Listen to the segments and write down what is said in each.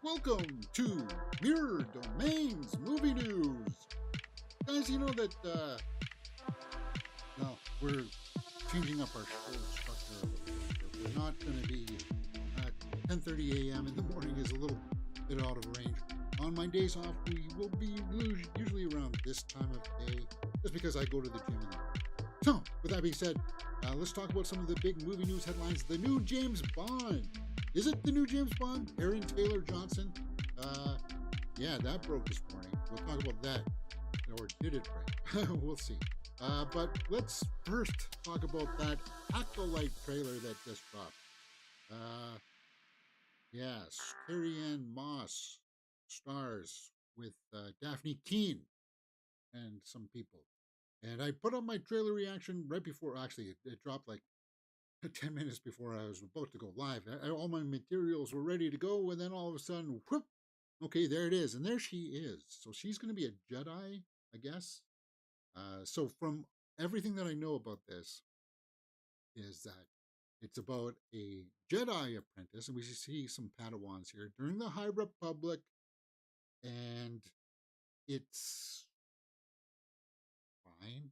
Welcome to Mirror Domains Movie News. Guys, you know that, we're changing up our show structure a little bit. We're not going to be 10:30 a.m. in the morning is a little bit out of range. On my days off, we will be usually around this time of day, just because I go to the gym in the morning. So, with that being said, let's talk about some of the big movie news headlines. The new James Bond. Is it the new James Bond? Aaron Taylor Johnson? Yeah, that broke this morning. We'll talk about that. Or did it break? We'll see. But let's first talk about that Acolyte trailer that just dropped. Yes, Carrie-Anne Moss stars with Daphne Keane and some people. And I put on my trailer reaction right before, actually, it dropped like 10 minutes before I was about to go live. All my materials were ready to go, and then all of a sudden, whoop, okay, there it is. And there she is. So she's going to be a Jedi, I guess. So from everything that I know about this is that it's about a Jedi apprentice, and we see some Padawans here during the High Republic, and it's fine.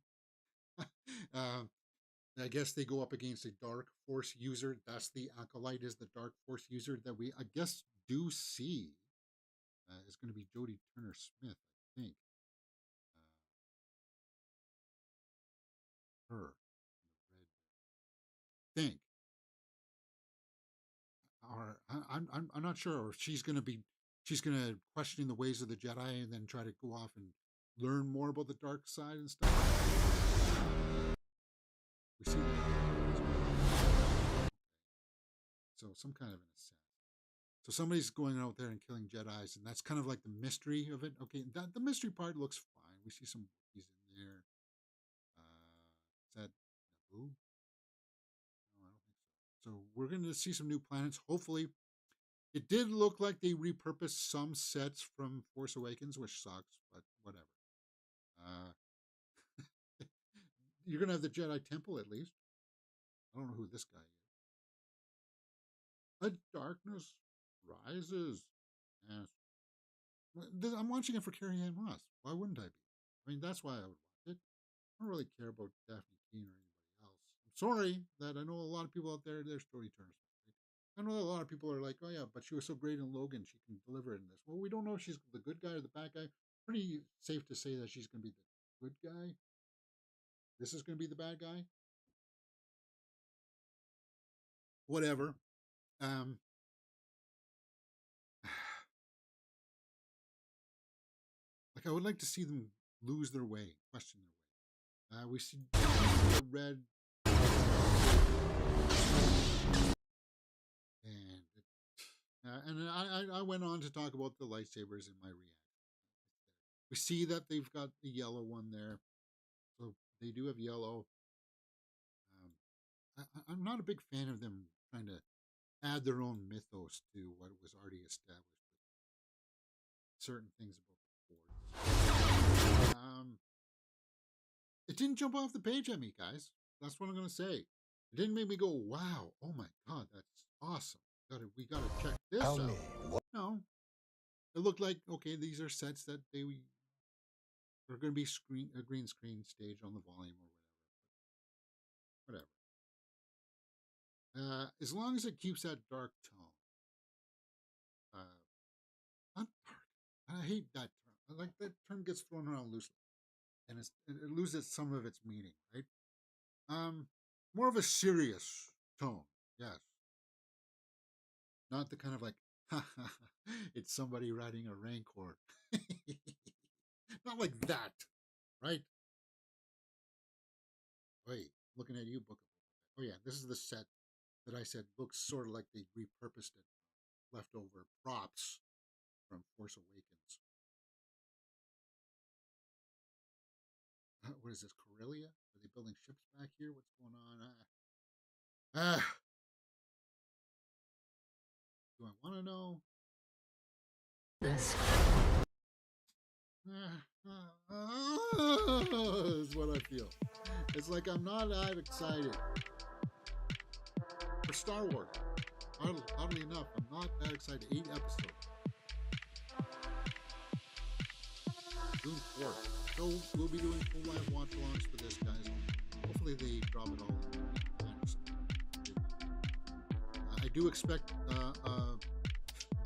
I guess they go up against a Dark Force user. That's the Acolyte, is the Dark Force user that we, I guess, do see. Is going to be Jodie Turner-Smith, I think. Her, the red thing. Or I'm not sure. Or she's going to question the ways of the Jedi and then try to go off and learn more about the dark side and stuff. We see so some kind of an assassin. So somebody's going out there and killing Jedis, and that's kind of like the mystery of it. Okay, the mystery part looks fine. We see some Wookiees in there. Is that Naboo? No, I don't think so. So we're going to see some new planets. Hopefully, it did look like they repurposed some sets from Force Awakens, which sucks, but whatever. You're going to have the Jedi Temple at least. I don't know who this guy is. A Darkness Rises. Yes. I'm watching it for Carrie-Anne Moss. Why wouldn't I be? I mean, that's why I would watch it. I don't really care about Daphne Keane or anybody else. I'm sorry that I know a lot of people out there, they're story turners. I know a lot of people are like, oh yeah, but she was so great in Logan, she can deliver it in this. Well, we don't know if she's the good guy or the bad guy. Pretty safe to say that she's going to be the good guy. This is going to be the bad guy. Whatever. Like, I would like to see them lose their way, question their way. We see the red, and I went on to talk about the lightsabers in my reaction. We see that they've got the yellow one there, so they do have yellow. I'm not a big fan of them trying to add their own mythos to what was already established with certain things about the Force. It didn't jump off the page at me, guys. That's what I'm going to say. It didn't make me go, wow, oh my God, that's awesome. We got to check this out. No. It looked like, okay, these are sets that are going to be a green screen stage on the volume or whatever. As long as it keeps that dark tone. Not dark. I hate that term. I like that term gets thrown around loosely. And it loses some of its meaning, right? More of a serious tone, yes. Not the kind of like, it's somebody riding a Rancor. Not like that, right? Wait, looking at you, Book of Boba Fett. Oh yeah, this is the set that I said looks sort of like they repurposed it, leftover props from Force Awakens. What is this, Corellia? Are they building ships back here? What's going on? Do I want to know? This is what I feel. It's like I'm not that excited. for Star Wars. Oddly enough, I'm not that excited. 8 episodes. June 4th. So we'll be doing full live watch alongs for this, guys. Hopefully they drop it all in. I do expect a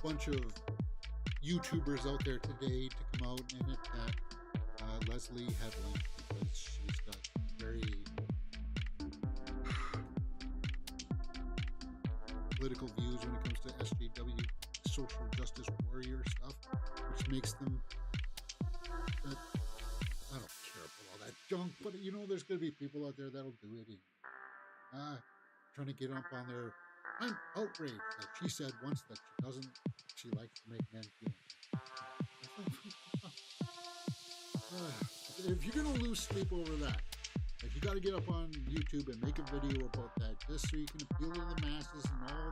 bunch of YouTubers out there today to come out and attack Leslie Headland because she's got very political views when it comes to SJW, social justice warrior stuff, which makes them. I don't care about all that junk, but there's going to be people out there that'll do it and trying to get up on their. I'm outraged that she said once that she likes to make men feel. If you're going to lose sleep over that, if you got to get up on YouTube and make a video about that just so you can appeal to the masses and all,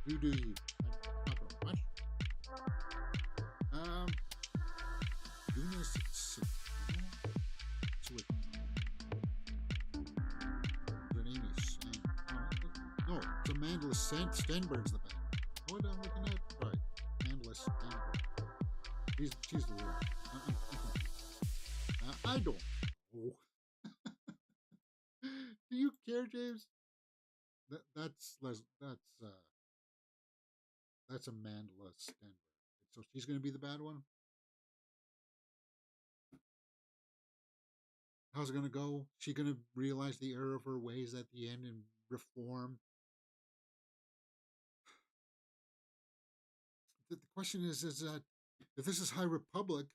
you do you. I'm not going to watch. Eunice with her name is no, it's Amanda Stenberg's the band. What I'm looking at? Right. Amanda Stenberg. She's the leader. I don't know. Do you care, James? That's Amanda Stenberg. So she's going to be the bad one. How's it going to go? She going to realize the error of her ways at the end and reform? The question is that if this is High Republic,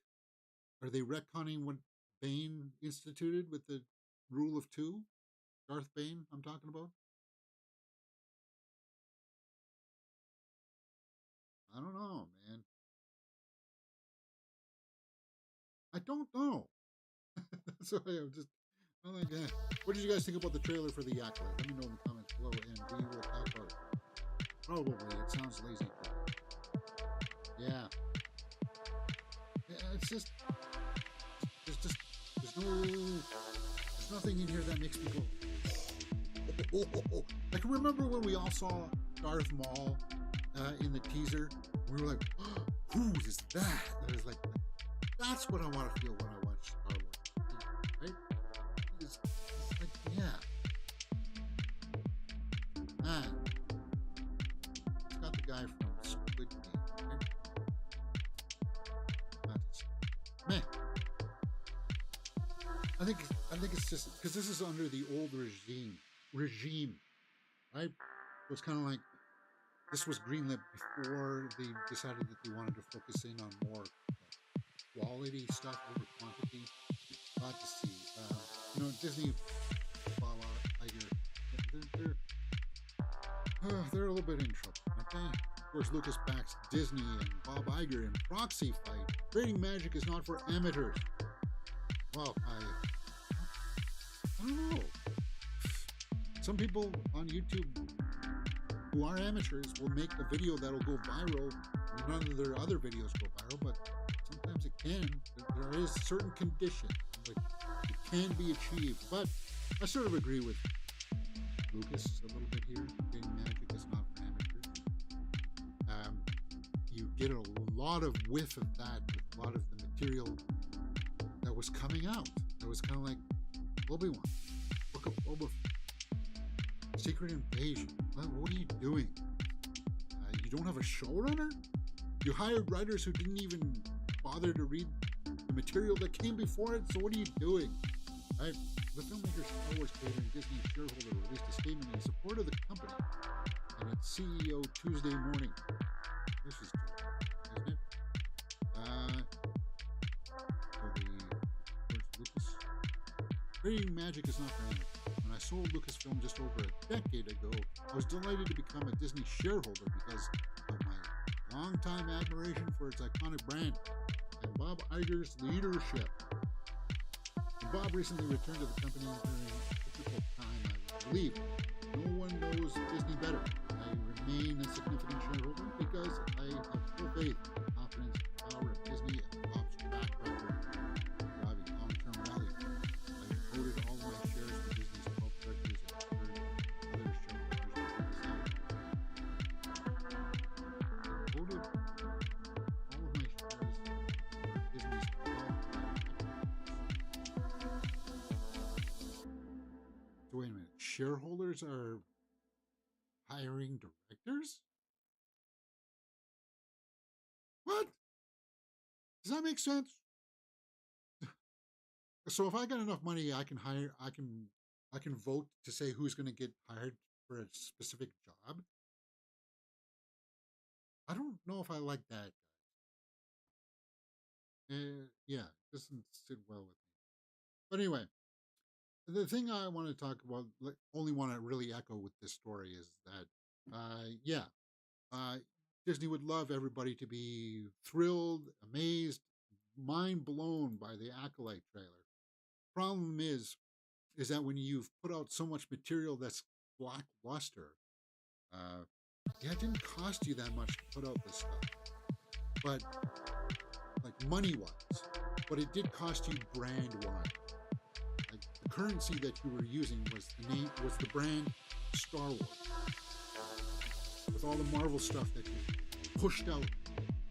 are they retconning what Bane instituted with the rule of two? Darth Bane, I'm talking about? I don't know, man. I don't know. So I'm like, what did you guys think about the trailer for the Acolyte? Let me know in the comments below, and we will talk about it. Probably, it sounds lazy. Yeah. It's just, there's nothing in here that makes me go. I can remember when we all saw Darth Maul in the teaser. We were like, who is that? And it was like, that's what I want to feel when I watch Star Wars. Right? It's like, yeah. Man. It's got the guy from Squid Game, right? Man. I think it's just because this is under the old regime, right? So it's kind of like this was greenlit before they decided that they wanted to focus in on more quality stuff over quantity. Glad to see. Disney, Bob Iger, they're a little bit in trouble, aren't they? Of course, Lucas backs Disney and Bob Iger in proxy fight. Creating magic is not for amateurs. Well, I don't know. Some people on YouTube who are amateurs will make a video that'll go viral. None of their other videos go viral, but sometimes it can. There is certain conditions in which it can be achieved. But I sort of agree with Lucas a little bit here. Getting magic is not for amateurs. You get a lot of whiff of that with a lot of the material that was coming out. That was kind of like Obi-Wan, Book of Boba Fett, Secret Invasion. What are you doing? You don't have a showrunner? You hired writers who didn't even bother to read the material that came before it, so what are you doing? Right? The filmmaker Star Wars creator and Disney shareholder released a statement in support of the company and its CEO Tuesday morning. This is Tuesday, isn't it? Lucas. Creating magic is not for me. When I sold Lucasfilm just over a decade ago, I was delighted to become a Disney shareholder because of my longtime admiration for its iconic brand and Bob Iger's leadership. And Bob recently returned to the company during a difficult time, I believe. No one knows Disney better. I remain a significant shareholder because I have full faith and confidence in the power of Disney and Bob's track record driving long-term value. I voted all my shares for Disney's 12 directors and other shareholders. So wait a minute. Shareholders are hiring directors? What? Does that make sense? So if I got enough money, I can hire. I can vote to say who's going to get hired for a specific job. I don't know if I like that. Yeah, it doesn't sit well with me. But anyway, the thing I want to talk about, like, only want to really echo with this story is that, yeah, uh, Disney would love everybody to be thrilled, amazed, mind blown by the Acolyte trailer. Problem is that when you've put out so much material that's blockbuster, uh, yeah, it didn't cost you that much to put out this stuff, but like money wise, but it did cost you brand wise. Like the currency that you were using was the brand Star Wars. With all the Marvel stuff that you pushed out,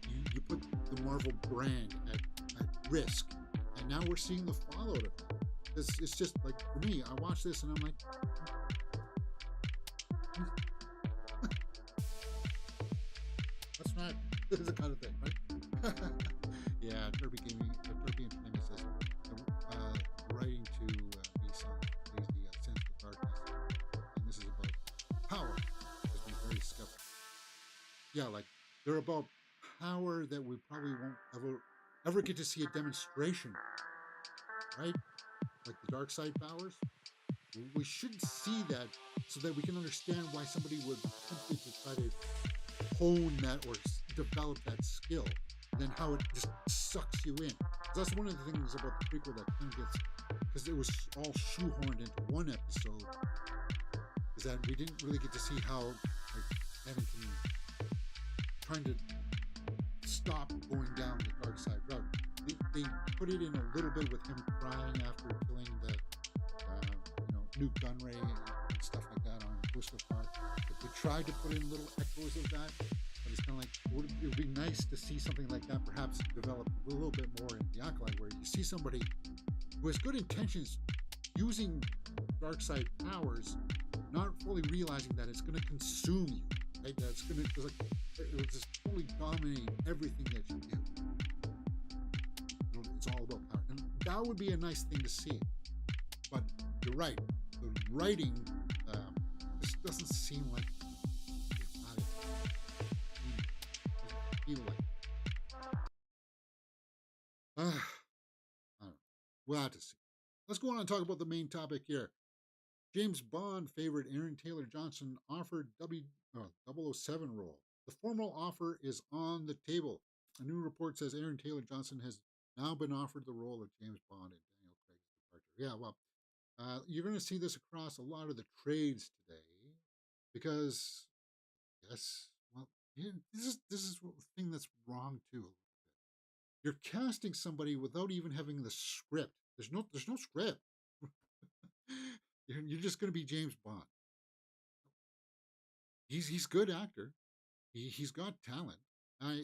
you put the Marvel brand at risk, and now we're seeing the fallout of it. It's just like for me, I watch this and I'm like, that's not this is the kind of thing, right? Yeah, Kirby Gaming, Kirby Entertainment says writing to me son is the sense of darkness, and this is about power. Has been very skeptical. Yeah, like they're about power that we probably won't ever get to see a demonstration, right? Like the dark side powers. We should see that so that we can understand why somebody would attempt to try to hone that or develop that skill, and then how it just sucks you in. That's one of the things about the prequel that kind of gets, because it was all shoehorned into one episode, is that we didn't really get to see how like Anakin trying to stop going down the dark side route. They put it in a little bit with him crying after killing the Newt Gunray and stuff like that on Mustafar. They tried to put in little echoes of that, but it's kind of like it would be nice to see something like that perhaps develop a little bit more in the Acolyte, where you see somebody who has good intentions using dark side powers, not fully realizing that it's going to consume you, right? That it's going to it just totally dominate everything that you do. It's all about power, and that would be a nice thing to see. But you're right. The writing just doesn't seem like it's not it feel like I don't know. We'll have to see. Let's go on and talk about the main topic here. James Bond favorite Aaron Taylor Johnson offered 007 role. The formal offer is on the table. A new report says Aaron Taylor Johnson has now been offered the role of James Bond in Daniel Craig's departure. Yeah, well, you're going to see this across a lot of the trades today because, yes, well, yeah, this is the thing that's wrong too. You're casting somebody without even having the script. There's no script. You're just going to be James Bond. He's good actor. He's got talent.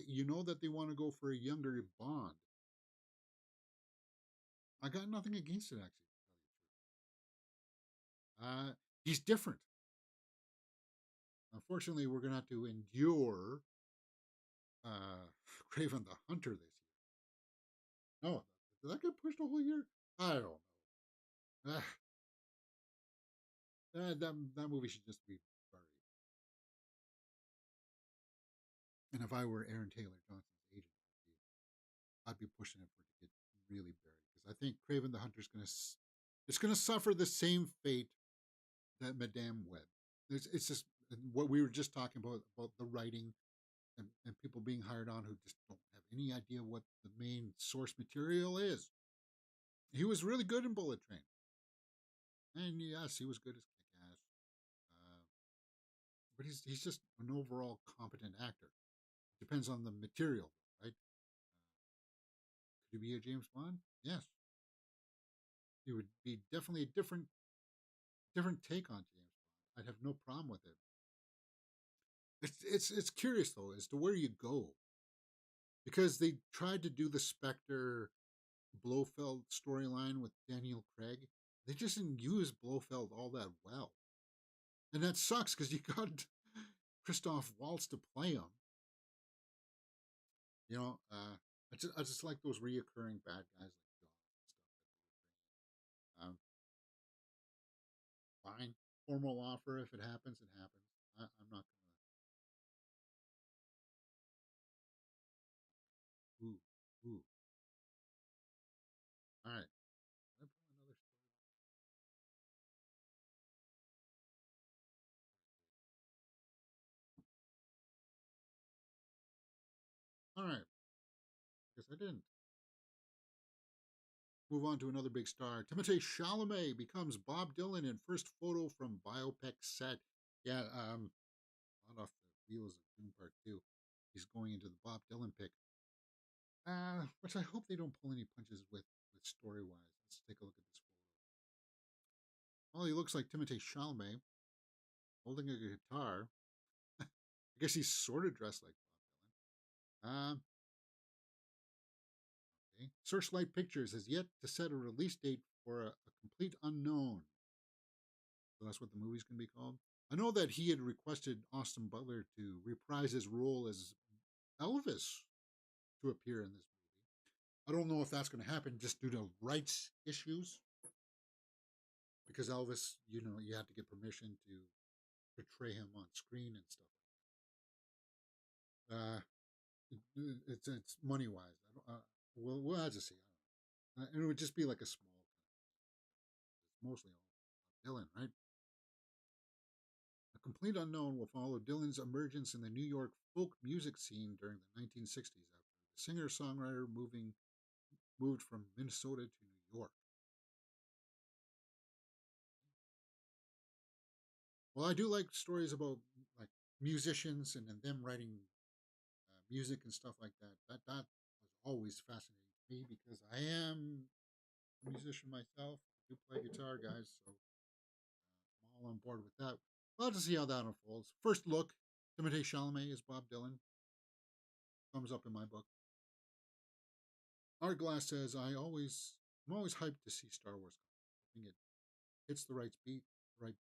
You know that they want to go for a younger Bond. I got nothing against it actually. He's different. Unfortunately, we're going to have to endure Craven the Hunter this year. No, did that get pushed a whole year? I don't know. That movie should just be buried. And if I were Aaron Taylor Johnson's agent, I'd be pushing it for it to get really buried because I think Craven the Hunter's going to suffer the same fate that Madame Web. It's just what we were just talking about the writing and people being hired on who just don't have any idea what the main source material is. He was really good in Bullet Train, and yes, he was good as Kick-Ass. But he's just an overall competent actor. Depends on the material, right? Could he be a James Bond? Yes, it would be definitely a different take on James Bond. I'd have no problem with it. It's curious though as to where you go because they tried to do the Spectre Blofeld storyline with Daniel Craig. They just didn't use Blofeld all that well, and that sucks because you got Christoph Waltz to play him. You know, I just like those reoccurring bad guys like John and stuff. Fine, formal offer if it happens, it happens. I'm not gonna. Ooh. All right. Did I pull another story? All right. Guess I didn't. Move on to another big star. Timothée Chalamet becomes Bob Dylan in first photo from biopic set. Yeah, hot off the wheels of Dune Part 2. He's going into the Bob Dylan pick. Which I hope they don't pull any punches with story wise. Let's take a look at this photo. Well, he looks like Timothée Chalamet holding a guitar. I guess he's sort of dressed like Bob Dylan. Okay. Searchlight Pictures has yet to set a release date for a complete unknown. So that's what the movie's going to be called. I know that he had requested Austin Butler to reprise his role as Elvis to appear in this movie. I don't know if that's going to happen just due to rights issues, because Elvis, you had to get permission to portray him on screen and stuff. It's money wise. I don't. We'll have to see. I don't know. It would just be like a small. It's mostly all Dylan, right? A complete unknown will follow Dylan's emergence in the New York folk music scene during the 1960s after the singer-songwriter moved from Minnesota to New York. Well, I do like stories about like musicians and them writing music and stuff like that. That was always fascinating to me because I am a musician myself. I do play guitar, guys, so I'm all on board with that. We'll have to see how that unfolds. First look, Timothée Chalamet is Bob Dylan. Thumbs up in my book. Art Glass says, I'm always hyped to see Star Wars. Hoping it hits the right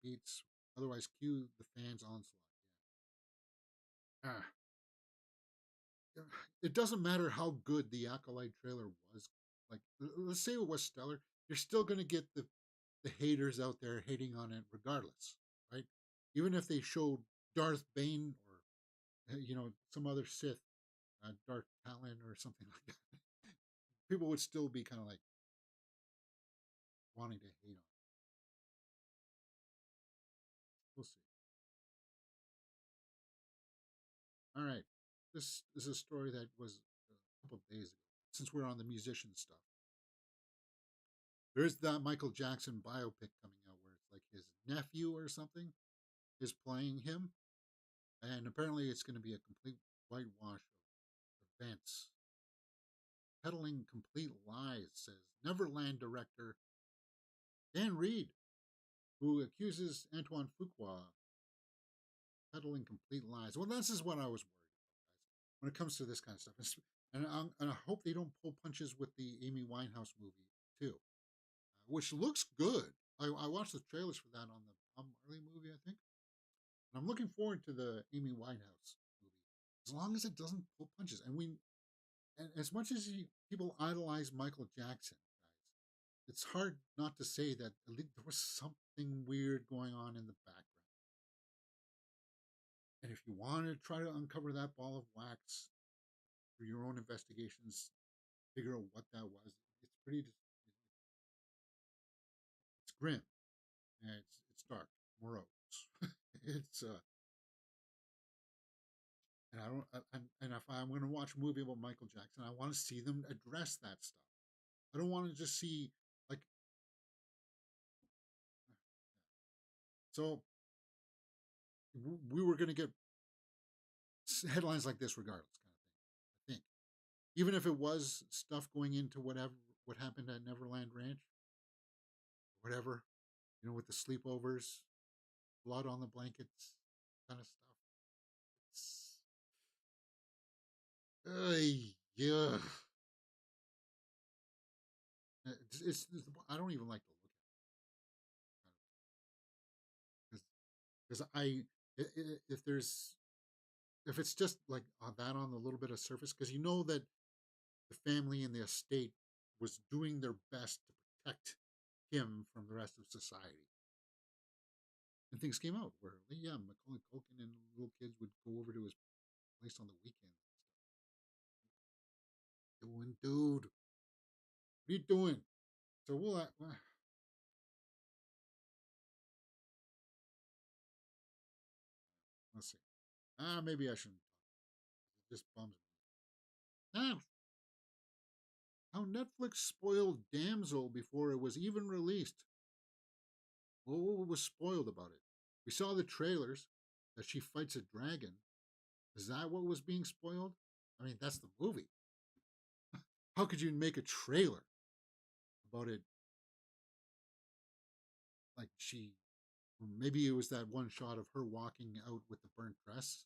beats. Otherwise, cue the fans' onslaught. Yeah. It doesn't matter how good the Acolyte trailer was. Like, let's say it was stellar. You're still going to get the haters out there hating on it regardless, right? Even if they showed Darth Bane or, some other Sith, Darth Talon or something like that, people would still be kind of like wanting to hate on it. We'll see. All right. This is a story that was a couple of days ago. Since we're on the musician stuff, there's that Michael Jackson biopic coming out where it's like his nephew or something is playing him, and apparently it's going to be a complete whitewash of events, peddling complete lies. Says Neverland director Dan Reed, who accuses Antoine Fuqua peddling complete lies. Well, this is what I was worried about, guys, when it comes to this kind of stuff. And I hope they don't pull punches with the Amy Winehouse movie too, which looks good. I watched the trailers for that on the Marley movie, I think, and I'm looking forward to the Amy Winehouse movie, as long as it doesn't pull punches. And as much as people idolize Michael Jackson, guys, it's hard not to say that there was something weird going on in the background. And if you want to try to uncover that ball of wax through your own investigations, figure out what that was. It's pretty. It's grim and it's dark, morose. it's and I don't. And if I'm going to watch a movie about Michael Jackson, I want to see them address that stuff. I don't want to just see like so. We were going to get headlines like this regardless, kind of thing. I think even if it was stuff going into what happened at Neverland Ranch, whatever, with the sleepovers, blood on the blankets, kind of stuff. It's, yeah. I don't even like to look at it. because if there's if it's just like that on the little bit of surface, because you know that the family and the estate was doing their best to protect him from the rest of society. And things came out where, yeah, Macaulay Culkin and little kids would go over to his place on the weekend. Doing, dude, what are you doing? So let's see. Maybe I shouldn't. It just bums me. How Netflix spoiled Damsel before it was even released. Well, what was spoiled about it? We saw the trailers that she fights a dragon. Is that what was being spoiled? I mean, that's the movie. How could you make a trailer about it like she? Maybe it was that one shot of her walking out with the burnt dress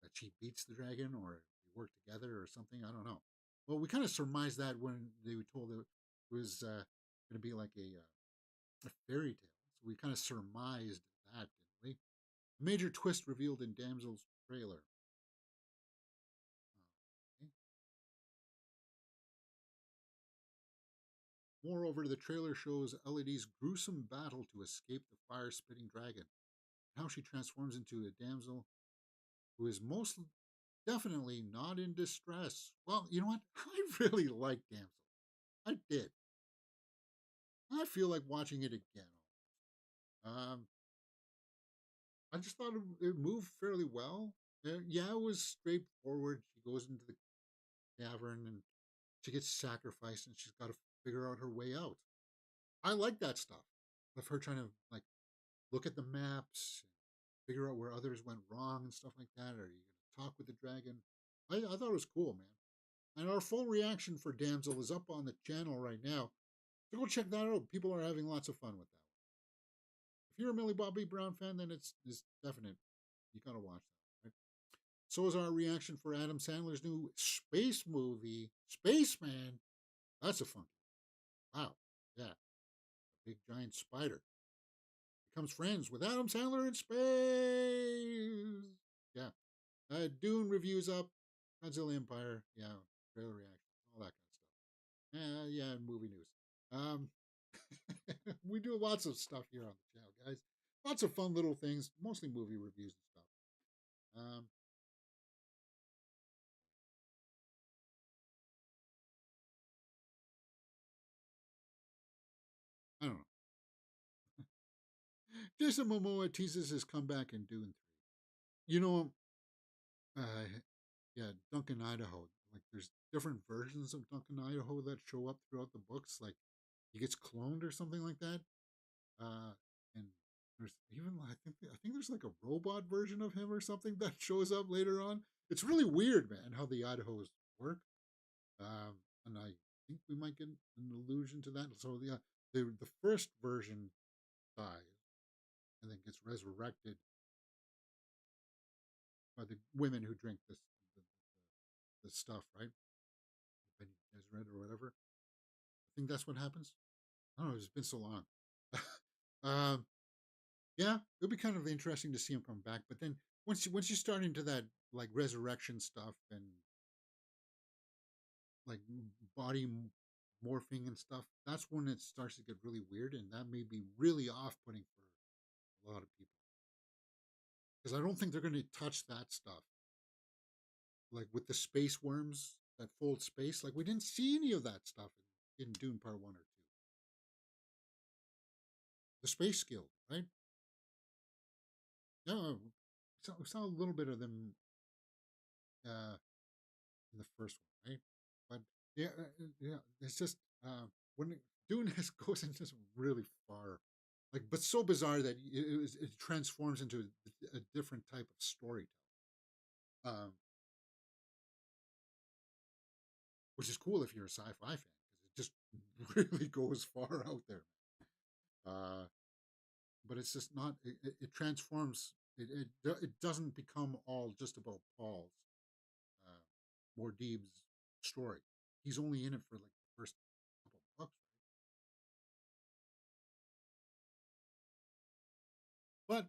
that she beats the dragon, or they work together, or something. I don't know. Well, we kind of surmised that when they were told it was going to be like a fairy tale. So we kind of surmised that, didn't we? A major twist revealed in Damsel's trailer. Okay. Moreover, the trailer shows Elodie's gruesome battle to escape the fire spitting dragon, and how she transforms into a damsel who is most definitely not in distress. Well, you know what? I really like Damsel. I did. I feel like watching it again. Um, I just thought it moved fairly well. Yeah, it was straightforward. She goes into the cavern and she gets sacrificed, and she's got to figure out her way out. I like that stuff of her trying to like look at the maps, figure out where others went wrong and stuff like that. Are you going to talk with the dragon? I thought it was cool, man. And our full reaction for Damsel is up on the channel right now. So go check that out. People are having lots of fun with that. If you're a Millie Bobby Brown fan, then it's definite. You got to watch that. Right? So is our reaction for Adam Sandler's new space movie, Spaceman. That's a funky. Wow. Yeah. A big giant spider becomes friends with Adam Sandler in space. Yeah. Dune reviews up. Godzilla Empire. Yeah. Trailer reaction. All that kind of stuff. Yeah. Movie news. Um, we do lots of stuff here on the channel, guys. Lots of fun little things, mostly movie reviews and stuff. Um, I don't know. Jason Momoa teases his comeback in Dune 3. You know, uh, yeah, Duncan Idaho. Like, there's different versions of Duncan Idaho that show up throughout the books. Like, he gets cloned or something like that. And there's even I think there's like a robot version of him or something that shows up later on. It's really weird, man, how the Idahos work. Um, and I think we might get an allusion to that. So yeah, the first version dies and then gets resurrected by the women who drink the stuff, right? Bene Gesserit or whatever. I think that's what happens. I don't know. It's been so long. um, yeah, it'll be kind of interesting to see him come back. But then once you start into that like resurrection stuff and like body morphing and stuff, that's when it starts to get really weird, and that may be really off-putting for a lot of people because I don't think they're going to touch that stuff. Like with the space worms that fold space, like we didn't see any of that stuff in Dune Part One or Two. The space skill, right? Yeah, we saw a little bit of them uh, in the first one, right? But yeah, yeah, it's just when Dune has goes into some really far, like, but so bizarre that it transforms into a different type of storytelling, um, which is cool if you're a sci-fi fan because it just really goes far out there. Uh, but it's just not. It transforms. It doesn't become all just about Paul's Mordeeb's story. He's only in it for like the first couple of books, But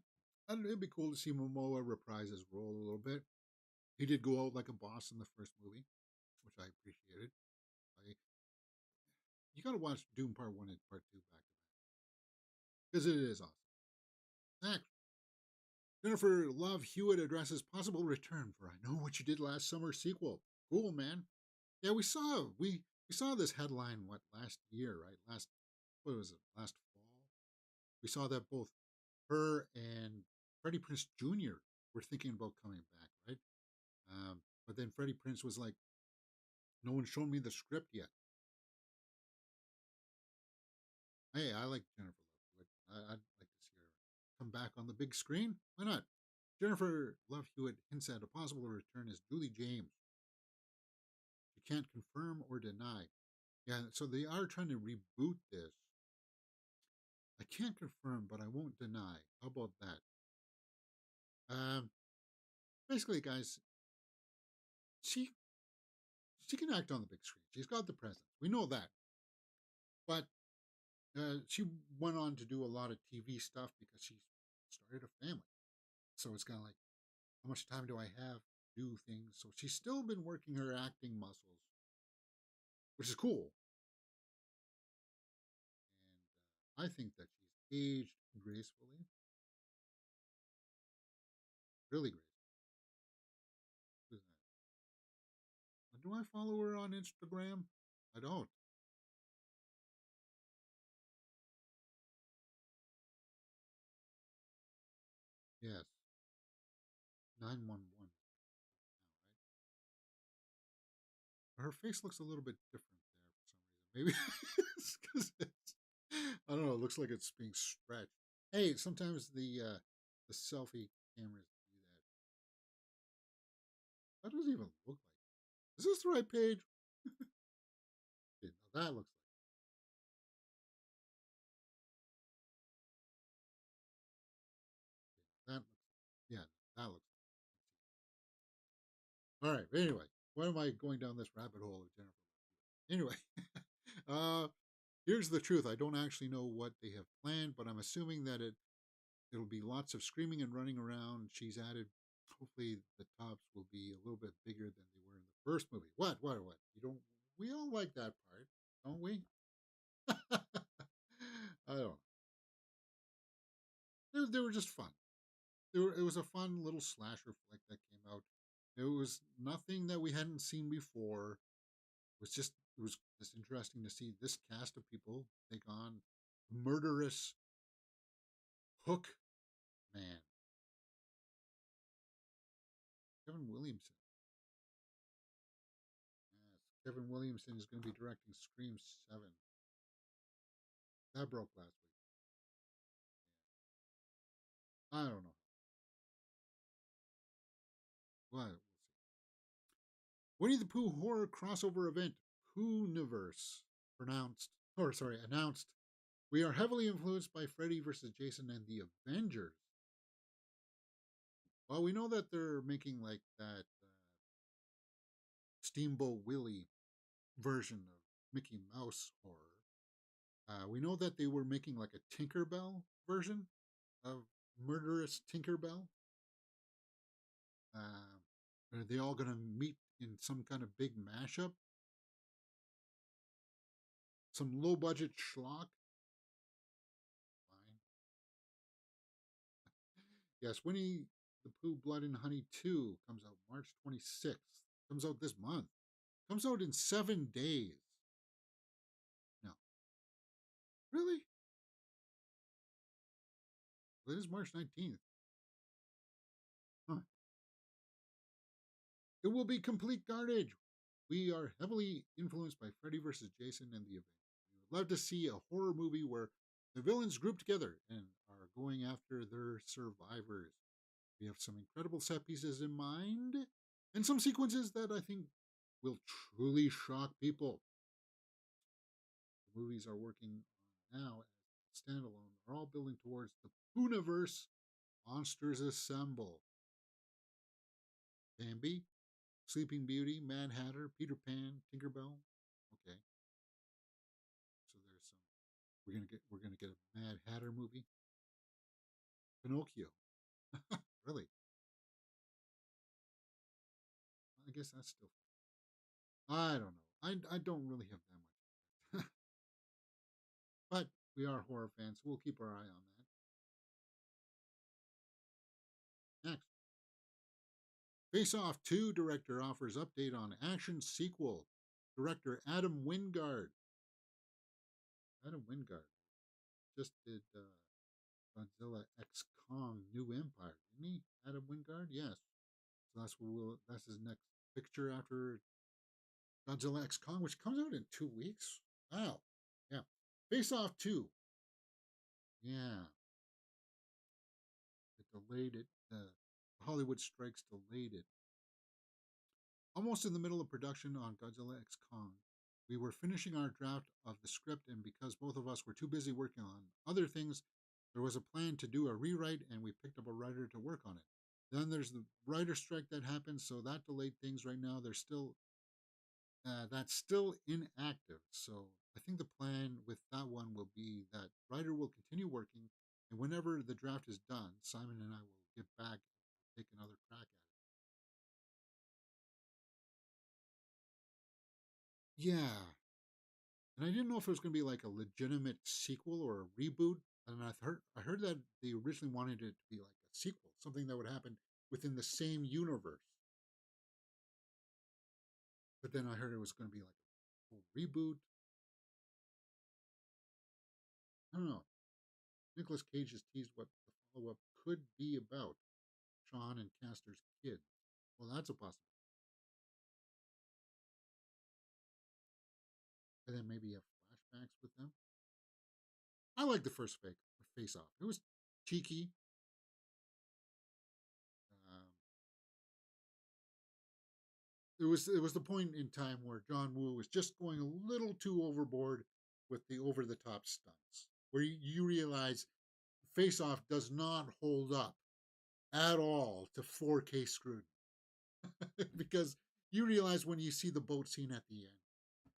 it'd be cool to see Momoa reprise his role a little bit. He did go out like a boss in the first movie, which I appreciated. I, you got to watch Doom Part 1 and Part 2 back to back because it is awesome. Next, Jennifer Love Hewitt addresses possible return for I Know What You Did Last Summer sequel. Cool, man. Yeah, we saw this headline last year, right? What was it? Last fall. We saw that both her and Freddie Prince Jr. were thinking about coming back, right? But then Freddie Prince was like, "No one's shown me the script yet." Hey, I like Jennifer Love Hewitt. I'd like to see her come back on the big screen. Why not? Jennifer Love Hewitt hints at a possible return as Julie James. She can't confirm or deny. Yeah, so they are trying to reboot this. I can't confirm, but I won't deny. How about that? Um, Basically, guys, she she can act on the big screen. She's got the presence. We know that. But she went on to do a lot of TV stuff because she started a family. So it's kind of like, how much time do I have to do things? So she's still been working her acting muscles, which is cool. And I think that she's aged gracefully, really gracefully. Who's that? Do I follow her on Instagram? I don't. Yes, 911 now, right? Her face looks a little bit different there for some reason. Maybe it's because I don't know. It looks like it's being stretched. Hey, sometimes the selfie cameras do that. That doesn't even look like. Is this the right page? Okay, now that looks like that. Yeah, that looks. All right. Anyway, why am I going down this rabbit hole of Jennifer? Anyway, uh, here's the truth. I don't actually know what they have planned, but I'm assuming that it'll be lots of screaming and running around. She's added. Hopefully, the tops will be a little bit bigger than they were in the first movie. What? What? What? You don't? We all like that part, don't we? I don't. They were just fun. It was a fun little slasher flick that came out. It was nothing that we hadn't seen before. It was just interesting to see this cast of people take on murderous Hook Man, Kevin Williamson. Yes, Kevin Williamson is going to be directing Scream 7. That broke last week. I don't know. Well, we'll see. Winnie the Pooh horror crossover event Poohniverse announced. We are heavily influenced by Freddy versus Jason and the Avengers. Well, we know that they're making like that Steamboat Willie version of Mickey Mouse horror. We know that they were making like a Tinkerbell version of Murderous Tinkerbell. Are they all going to meet in some kind of big mashup? Some low budget schlock? Fine. Yes, Winnie the Pooh Blood and Honey 2 comes out March 26th. Comes out this month. Comes out in 7 days. No. Really? Well, it is March 19th. Huh. It will be complete garbage. We are heavily influenced by Freddy vs. Jason and the Avengers. We would love to see a horror movie where the villains group together and are going after their survivors. We have some incredible set pieces in mind and some sequences that I think will truly shock people. The movies are working on now as standalone are all building towards the Pooniverse Monsters Assemble. Bambi, Sleeping Beauty, Mad Hatter, Peter Pan, Tinkerbell. Okay, so there's some. We're gonna get a Mad Hatter movie. Pinocchio. Really? I guess that's still. I don't know. I don't really have that much, but we are horror fans, so we'll keep our eye on that. Next, Face Off 2 director offers update on action sequel. Director Adam Wingard. Adam Wingard just did Godzilla X Kong New Empire, didn't he? Adam Wingard, yes. So that's his next picture after Godzilla X Kong, which comes out in 2 weeks. Wow. Yeah. Face Off 2. Yeah. It delayed it. The Hollywood strikes delayed it. Almost in the middle of production on Godzilla X Kong, we were finishing our draft of the script, and because both of us were too busy working on other things, there was a plan to do a rewrite, and we picked up a writer to work on it. Then there's the writer strike that happened, so that delayed things. Right now, there's still that's still inactive. So I think the plan with that one will be that writer will continue working, and whenever the draft is done, Simon and I will get back and take another crack at it. Yeah, and I didn't know if it was going to be like a legitimate sequel or a reboot. And I heard that they originally wanted it to be like a sequel, something that would happen within the same universe. But then I heard it was going to be like a full reboot. I don't know. Nicolas Cage has teased what the follow up could be about. Sean and Castor's kid. Well, that's a possibility. And then maybe have flashbacks with them. I like the first face off. It was cheeky. Um, it was the point in time where John Woo was just going a little too overboard with the over the top stunts, where you realize Face Off does not hold up at all to 4K scrutiny because you realize when you see the boat scene at the end,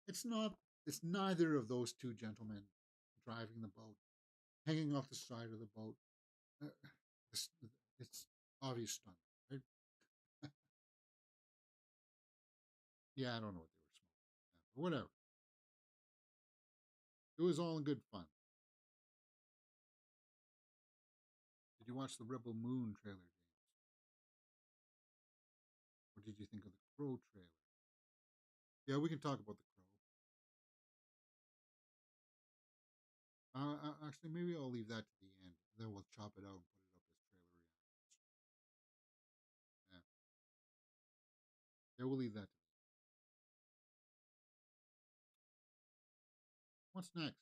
it's not. It's neither of those two gentlemen driving the boat, hanging off the side of the boat. Uh, it's, it's obvious stunt, right? Yeah, I don't know what they were smoking, but whatever. It was all in good fun. Did you watch the Rebel Moon trailer, James? What did you think of the Crow trailer? Yeah, we can talk about the Crow. Actually, maybe I'll leave that to the end. Then we'll chop it out and put it up as trailer reactions. Yeah, yeah, we'll leave that. What's next?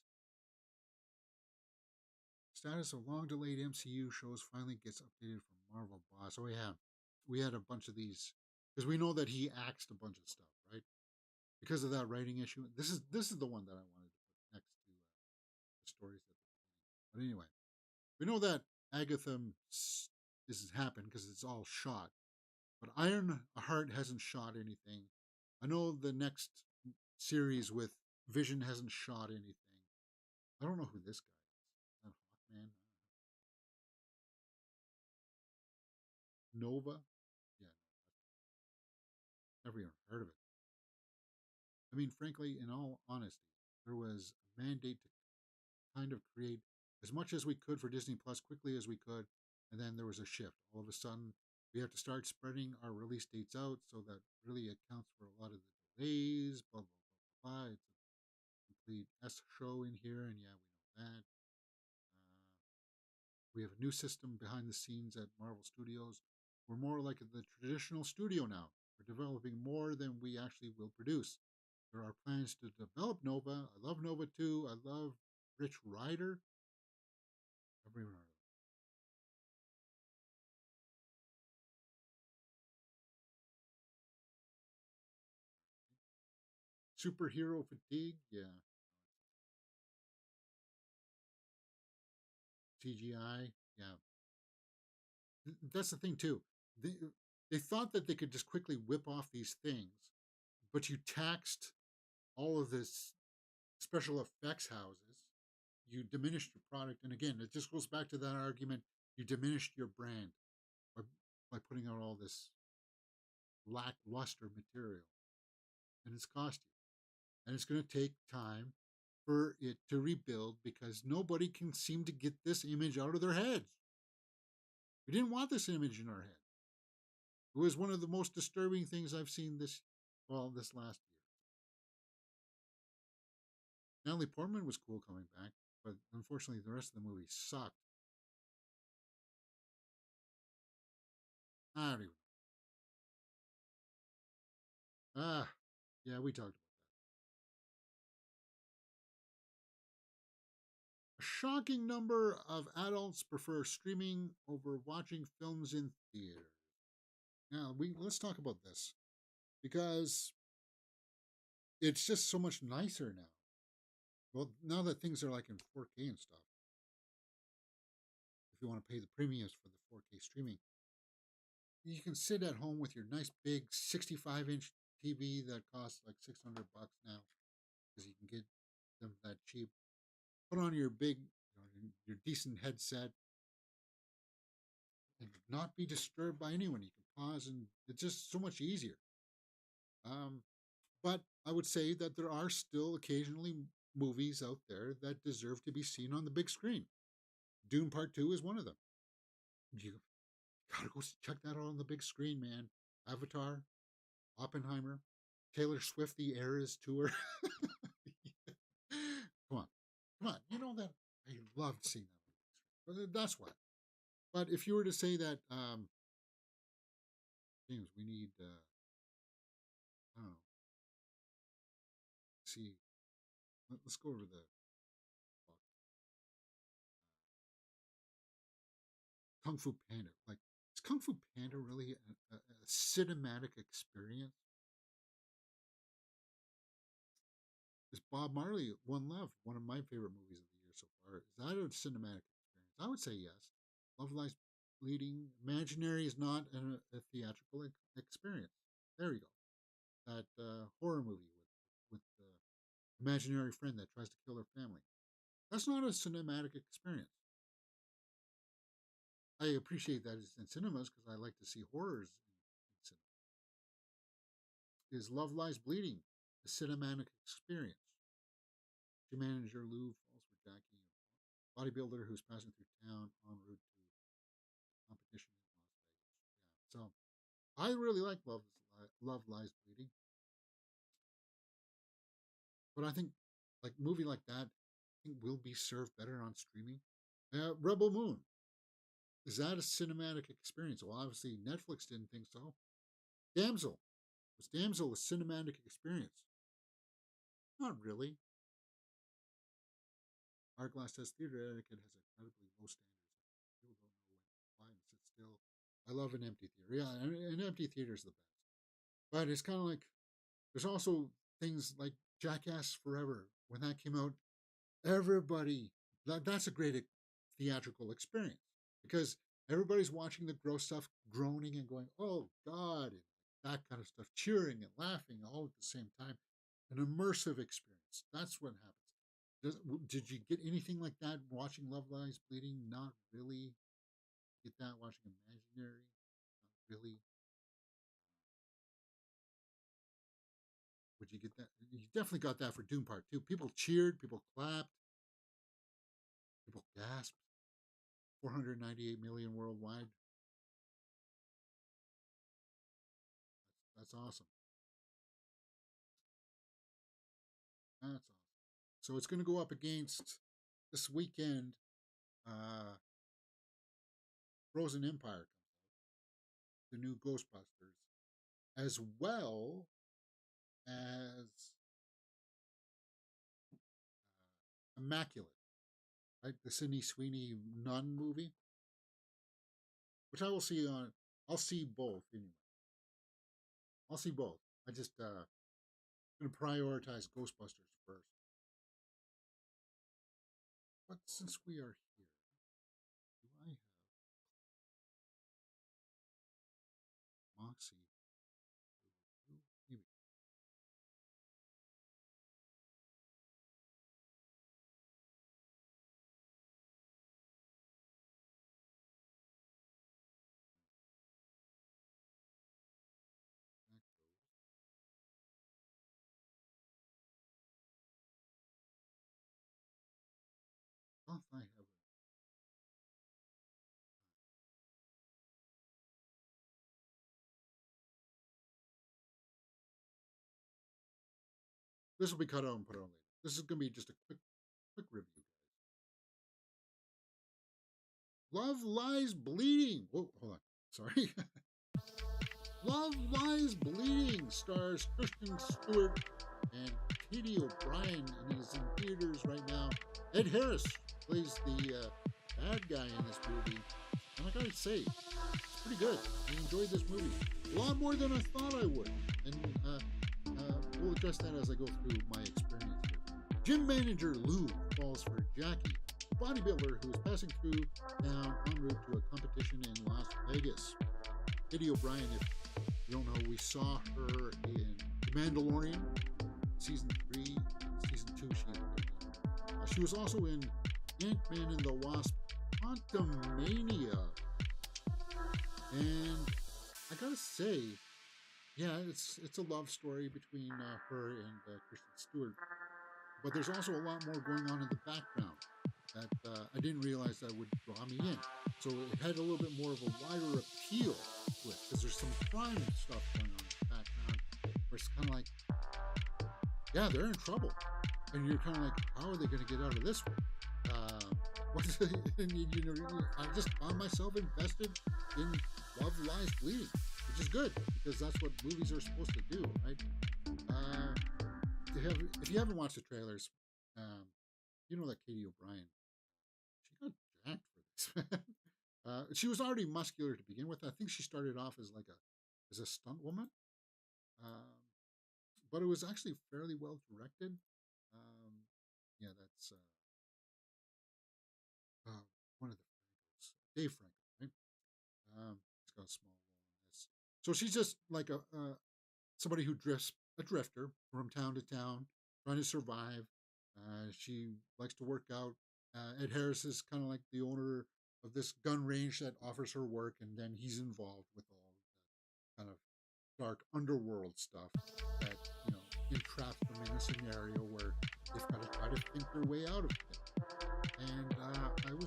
Status of long delayed MCU shows finally gets updated from Marvel Boss. Oh yeah, we had a bunch of these because we know that he axed a bunch of stuff, right? Because of that writing issue. This is the one that I wanted to put next to the stories at the beginning. But anyway, we know that Agatha this has happened because it's all shot. But Iron Heart hasn't shot anything. I know the next series with Vision hasn't shot anything. I don't know who this guy is. Hawkman? Nova? Yeah, never even heard of it. I mean, frankly, in all honesty, there was a mandate to kind of create as much as we could for Disney Plus quickly as we could, and then there was a shift. All of a sudden, we have to start spreading our release dates out so that really accounts for a lot of the delays. Blah blah blah blah. It's a complete S show in here, and yeah, we know that. We have a new system behind the scenes at Marvel Studios. We're more like the traditional studio now. We're developing more than we actually will produce. There are plans to develop Nova. I love Nova 2. I love Rich Rider. Everyone heard Superhero fatigue. Yeah. CGI. Yeah. That's the thing, too. They, they thought that they could just quickly whip off these things, but you taxed all of this special effects houses, you diminished your product. And again, it just goes back to that argument. You diminished your brand by, by putting out all this lackluster material, and it's cost you. And it's going to take time for it to rebuild because nobody can seem to get this image out of their heads. We didn't want this image in our head. It was one of the most disturbing things I've seen this last year. Natalie Portman was cool coming back, but unfortunately, the rest of the movie sucked. I don't even. Ah, yeah, we talked about that. A shocking number of adults prefer streaming over watching films in theater. Now, let's talk about this because it's just so much nicer now. Well, now that things are like in 4K and stuff, if you want to pay the premiums for the 4K streaming, you can sit at home with your nice big 65-inch TV that costs like $600 now because you can get them that cheap. Put on your big, your decent headset and not be disturbed by anyone. You can pause and it's just so much easier. Um, but I would say that there are still occasionally movies out there that deserve to be seen on the big screen. Dune Part 2 is one of them. You gotta go check that out on the big screen, man. Avatar, Oppenheimer, Taylor Swift, the Eras tour. Come on, come on. You know that I loved seeing that. That's why. But if you were to say that, James, we need, I don't know, see, let's go over the Kung Fu Panda. Like, is Kung Fu Panda really a cinematic experience? Is Bob Marley One Love one of my favorite movies of the year so far? Is that a cinematic experience? I would say yes. Love Lies Bleeding. Imaginary is not a theatrical experience. There you go. That horror movie with the imaginary friend that tries to kill her family. That's not a cinematic experience. I appreciate that it's in cinemas because I like to see horrors in cinema. Is Love Lies Bleeding a cinematic experience? She manager Lou falls for Jackie, a bodybuilder who's passing through town en route to competition in Las Vegas. Yeah, so I really like Love Lies Bleeding, but I think like movie like that, I think will be served better on streaming. Rebel Moon, is that a cinematic experience? Well, obviously Netflix didn't think so. Damsel, was Damsel a cinematic experience? Not really. Hourglass says theater etiquette has incredibly low standards. People don't know when to quiet and sit still. I love an empty theater. Yeah, an empty theater is the best. But it's kind of like there's also things like Jackass Forever. When that came out, everybody that's a great theatrical experience because everybody's watching the gross stuff, groaning and going, "Oh God," and that kind of stuff, cheering and laughing all at the same time. An immersive experience. That's what happens. Did you get anything like that watching Love Lies Bleeding? Not really. Get that watching Imaginary? Not really. Would you get that? You definitely got that for Doom Part 2. People cheered, people clapped, people gasped. 498 million worldwide. That's awesome. That's awesome. So it's going to go up against this weekend. Uh, Frozen Empire, the new Ghostbusters, as well as Immaculate, right? The Sydney Sweeney Nun movie, which I will see on. I'll see both anyway. I'll see both. I just going to prioritize Ghostbusters first. But since we are here, do I have Moxie? Maybe. I have. This will be cut out and put on later. This is going to be just a quick review. Love Lies Bleeding. Whoa, hold on. Sorry. Love Lies Bleeding stars Kristen Stewart and Katie O'Brien, and is in theaters right now. Ed Harris plays the bad guy in this movie, and I gotta say, it's pretty good. I enjoyed this movie a lot more than I thought I would, and we'll address that as I go through my experience here. Gym manager Lou falls for Jackie, a bodybuilder who is passing through town en route to a competition in Las Vegas. Katie O'Brien, if you don't know, we saw her in The Mandalorian, season 3, season 2. She was also in Ant-Man and the Wasp: Quantumania, and I gotta say, yeah, it's a love story between her and Kristen Stewart, but there's also a lot more going on in the background that I didn't realize that would draw me in. So it had a little bit more of a wider appeal to it, because there's some crime stuff going on in the background where it's kind of like, yeah, they're in trouble, and you're kind of like, how are they going to get out of this one? What's and I just found myself invested in Love Lies Bleeding, which is good because that's what movies are supposed to do, right? If you haven't watched the trailers, you know that Katie O'Brien, she got jacked for this. She was already muscular to begin with. I think she started off as a stunt woman, um, but it was actually fairly well directed. Um, yeah, that's one of the Frankos, Dave Franco, right? He's got a small role in this. So she's just like somebody who drifts, a drifter from town to town, trying to survive. She likes to work out. Ed Harris is kind of like the owner of this gun range that offers her work, and then he's involved with all of that kind of dark underworld stuff that entraps them in a scenario where they've got to try to think their way out of it. And I was,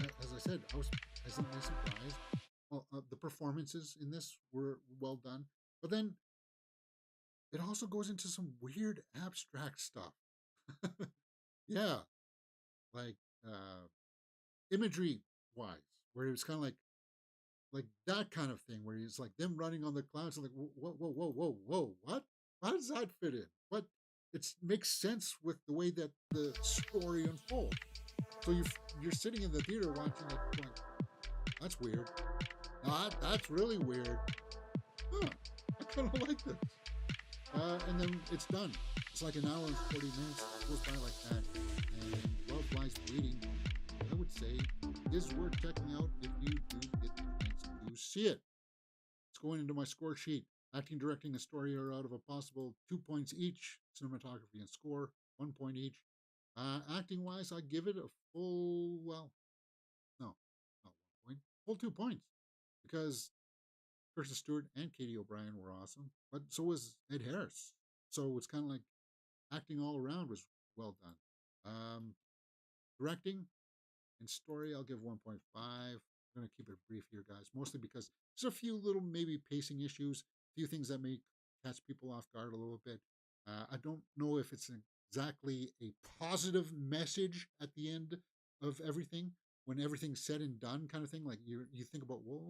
as I said, I was pleasantly surprised. Well, the performances in this were well done, but then it also goes into some weird abstract stuff. Yeah, like imagery wise, where it was kind of like that kind of thing, where it's like them running on the clouds, and like whoa, whoa, whoa, whoa, whoa, what? How does that fit in? But it makes sense with the way that the story unfolds. So you're sitting in the theater watching it, going, "That's weird. That's really weird. Huh? I kind of like this." And then it's done. It's like an hour and 40 minutes. It goes by like that. And Love Lies Bleeding, I would say, is worth checking out if you do get the chance to see it. It's going into my score sheet. Acting, directing, and story are out of a possible 2 points each. Cinematography and score, 1 point each. Acting wise, I give it a full, well, no, not 1 point, full 2 points. Because Kristen Stewart and Katie O'Brien were awesome, but so was Ed Harris. So it's kind of like acting all around was well done. Directing and story, I'll give 1.5. I'm going to keep it brief here, guys, mostly because there's a few little maybe pacing issues, a few things that may catch people off guard a little bit. I don't know if it's exactly a positive message at the end of everything when everything's said and done, kind of thing. Like you think about what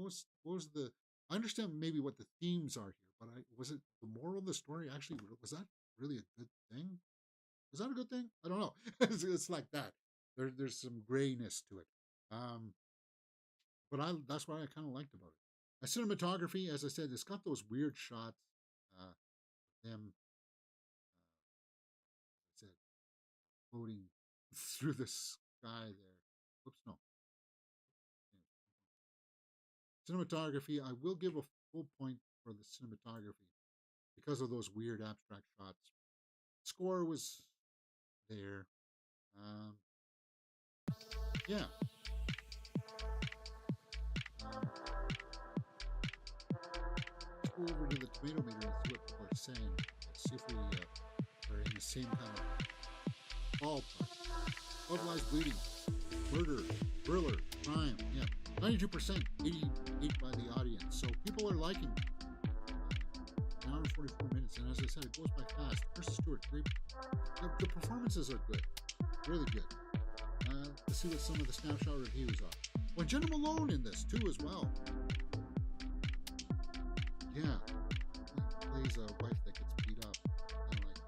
was the. I understand maybe what the themes are here, but was it the moral of the story actually? Was that really a good thing? Is that a good thing? I don't know. It's like that. There's some grayness to it. Um, but that's what I kind of liked about it. Cinematography, as I said, it's got those weird shots. Them, I said, floating through the sky there. Whoops, no. Cinematography, I will give a full point for the cinematography because of those weird abstract shots. Score was there. Um, yeah. Let's go over to the tomato meter and see what people are saying. Let's see if we are in the same kind of ballpark. Love Lies Bleeding, murder, thriller, crime. Yeah, 92%, 88 by the audience. So people are liking it. An hour and 44 minutes, and as I said, it goes by fast. Kristen Stewart, great. The performances are good, really good. Let's see what some of the snapshot reviews are. Well, Jenna Malone in this too, as well. Yeah, plays a wife that gets beat up. And like,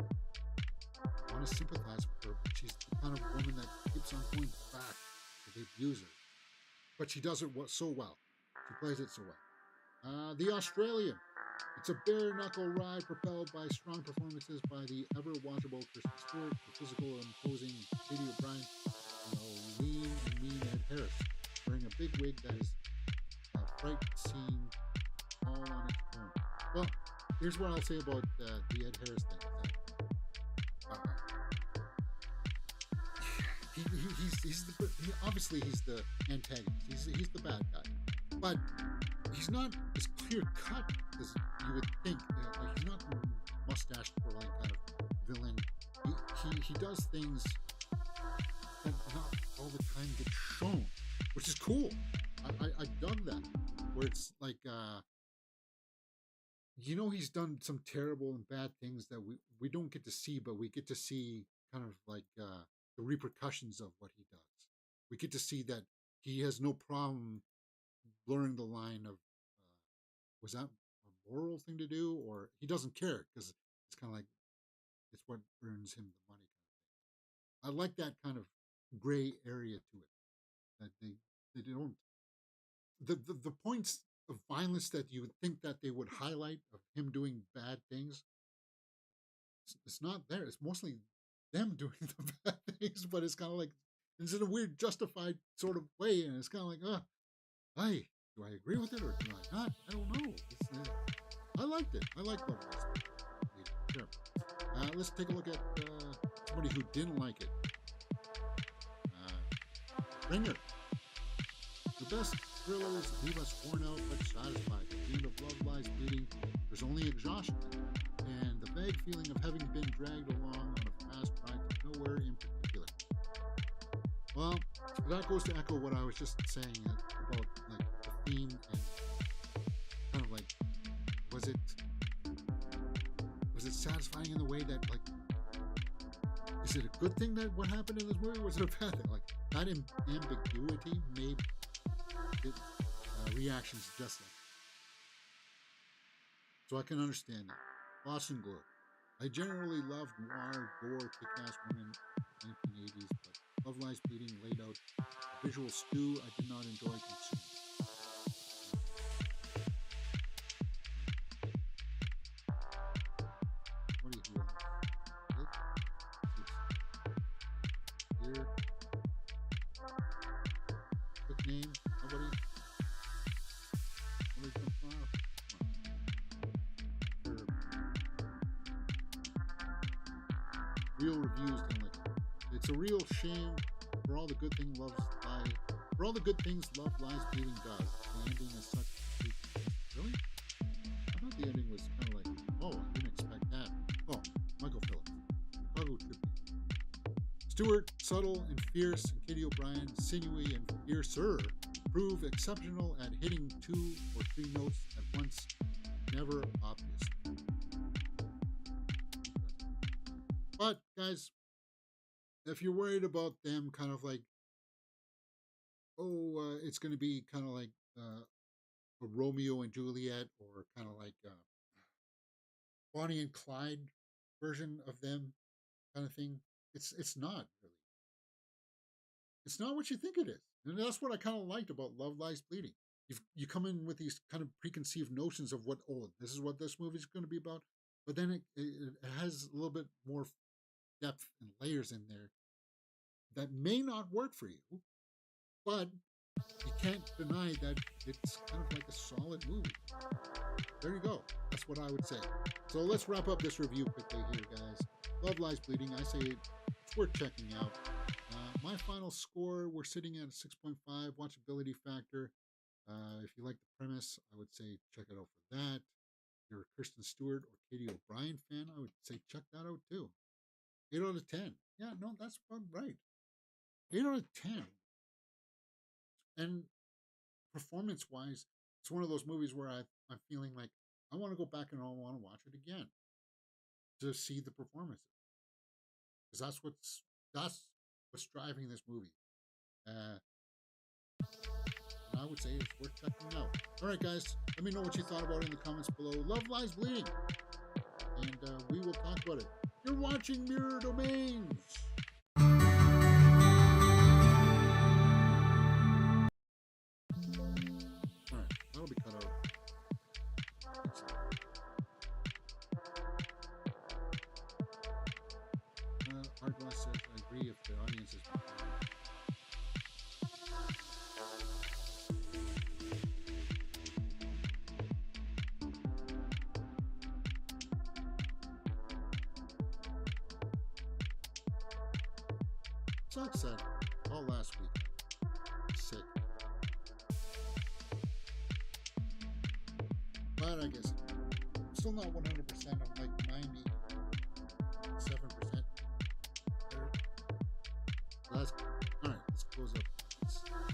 I want to sympathize with her, but she's the kind of woman that keeps on going back to the abuser. But she does it so well. She plays it so well. The Australian. It's a bare knuckle ride propelled by strong performances by the ever watchable Kristen Stewart, the physical and imposing Katie O'Brien, and a lean and mean Ed Harris, wearing a big wig that is a fright scene all on its own. Well, here's what I'll say about the Ed Harris thing. Obviously he's the antagonist. He's the bad guy, but he's not as clear cut as you would think. He's not mustached twirling kind of villain. He does things that not all the time get shown, which is cool. I dug that. Where it's like, he's done some terrible and bad things that we don't get to see, but we get to see kind of like the repercussions of what he does. We get to see that he has no problem blurring the line of was that a moral thing to do, or he doesn't care because it's kind of like it's what earns him the money. I like that kind of gray area to it, that they don't the points of violence that you would think that they would highlight of him doing bad things. It's not there. It's mostly them doing the bad things, but it's kind of like it's in a weird justified sort of way, and it's kind of like, hey, do I agree with it or do I not? I don't know. I liked it. I like Love Lies. Sure. Let's take a look at somebody who didn't like it. Ringer. The best thrillers leave us worn out but satisfied. At the end of Love Lies Bleeding, there's only exhaustion and the vague feeling of having been dragged along on a fast ride to nowhere in particular. Well, that goes to echo what I was just saying about like the theme and kind of like was it satisfying in the way that like is it a good thing that what happened in this movie, or was it a bad thing? Like that ambiguity made it reactions just like so I can understand that. Boston Globe. I generally loved noir, gore, kick-ass women in the 1980s, but Love Lies Bleeding laid out a visual stew I did not enjoy consuming. What do you do? Here. Quick name. Nobody. Nobody comes off. Real reviews don't like it. It's a real shame for all the good things Love Lies Bleeding does. The ending is such. Really? I thought the ending was kind of like, oh, I didn't expect that. Oh, Michael Phillips. Chicago Tribune. Stewart, subtle and fierce, and Katie O'Brien, sinewy and fiercer, prove exceptional at hitting 2 or 3 notes at once, never obvious. But, guys, if you're worried about them kind of like, it's going to be kind of like a Romeo and Juliet or kind of like Bonnie and Clyde version of them kind of thing, it's not really. It's not what you think it is. And that's what I kind of liked about Love Lies Bleeding. You come in with these kind of preconceived notions of what, this is what this movie is going to be about. But then it has a little bit more depth and layers in there that may not work for you, but you can't deny that it's kind of like a solid movie. There you go. That's what I would say. So let's wrap up this review quickly here, guys. Love Lies Bleeding. I say it's worth checking out. My final score, we're sitting at a 6.5 watchability factor. If you like the premise, I would say check it out for that. If you're a Kristen Stewart or Katie O'Brien fan, I would say check that out too. 8 out of 10. Yeah, no, that's about right. 8 out of 10. And performance wise, it's one of those movies where I'm feeling like I want to go back and I want to watch it again to see the performances because that's what's driving this movie. Uh, and I would say it's worth checking out. All right, guys, let me know what you thought about it in the comments below. Love Lies Bleeding, and we will talk about it. You're watching Mirror Domains. All right, that'll be cut out. Hardglass says, I agree if the audience is. Sock said all last week. Sick. But I guess I'm still not 100%. I'm like 97%. All right, let's close up. Let's round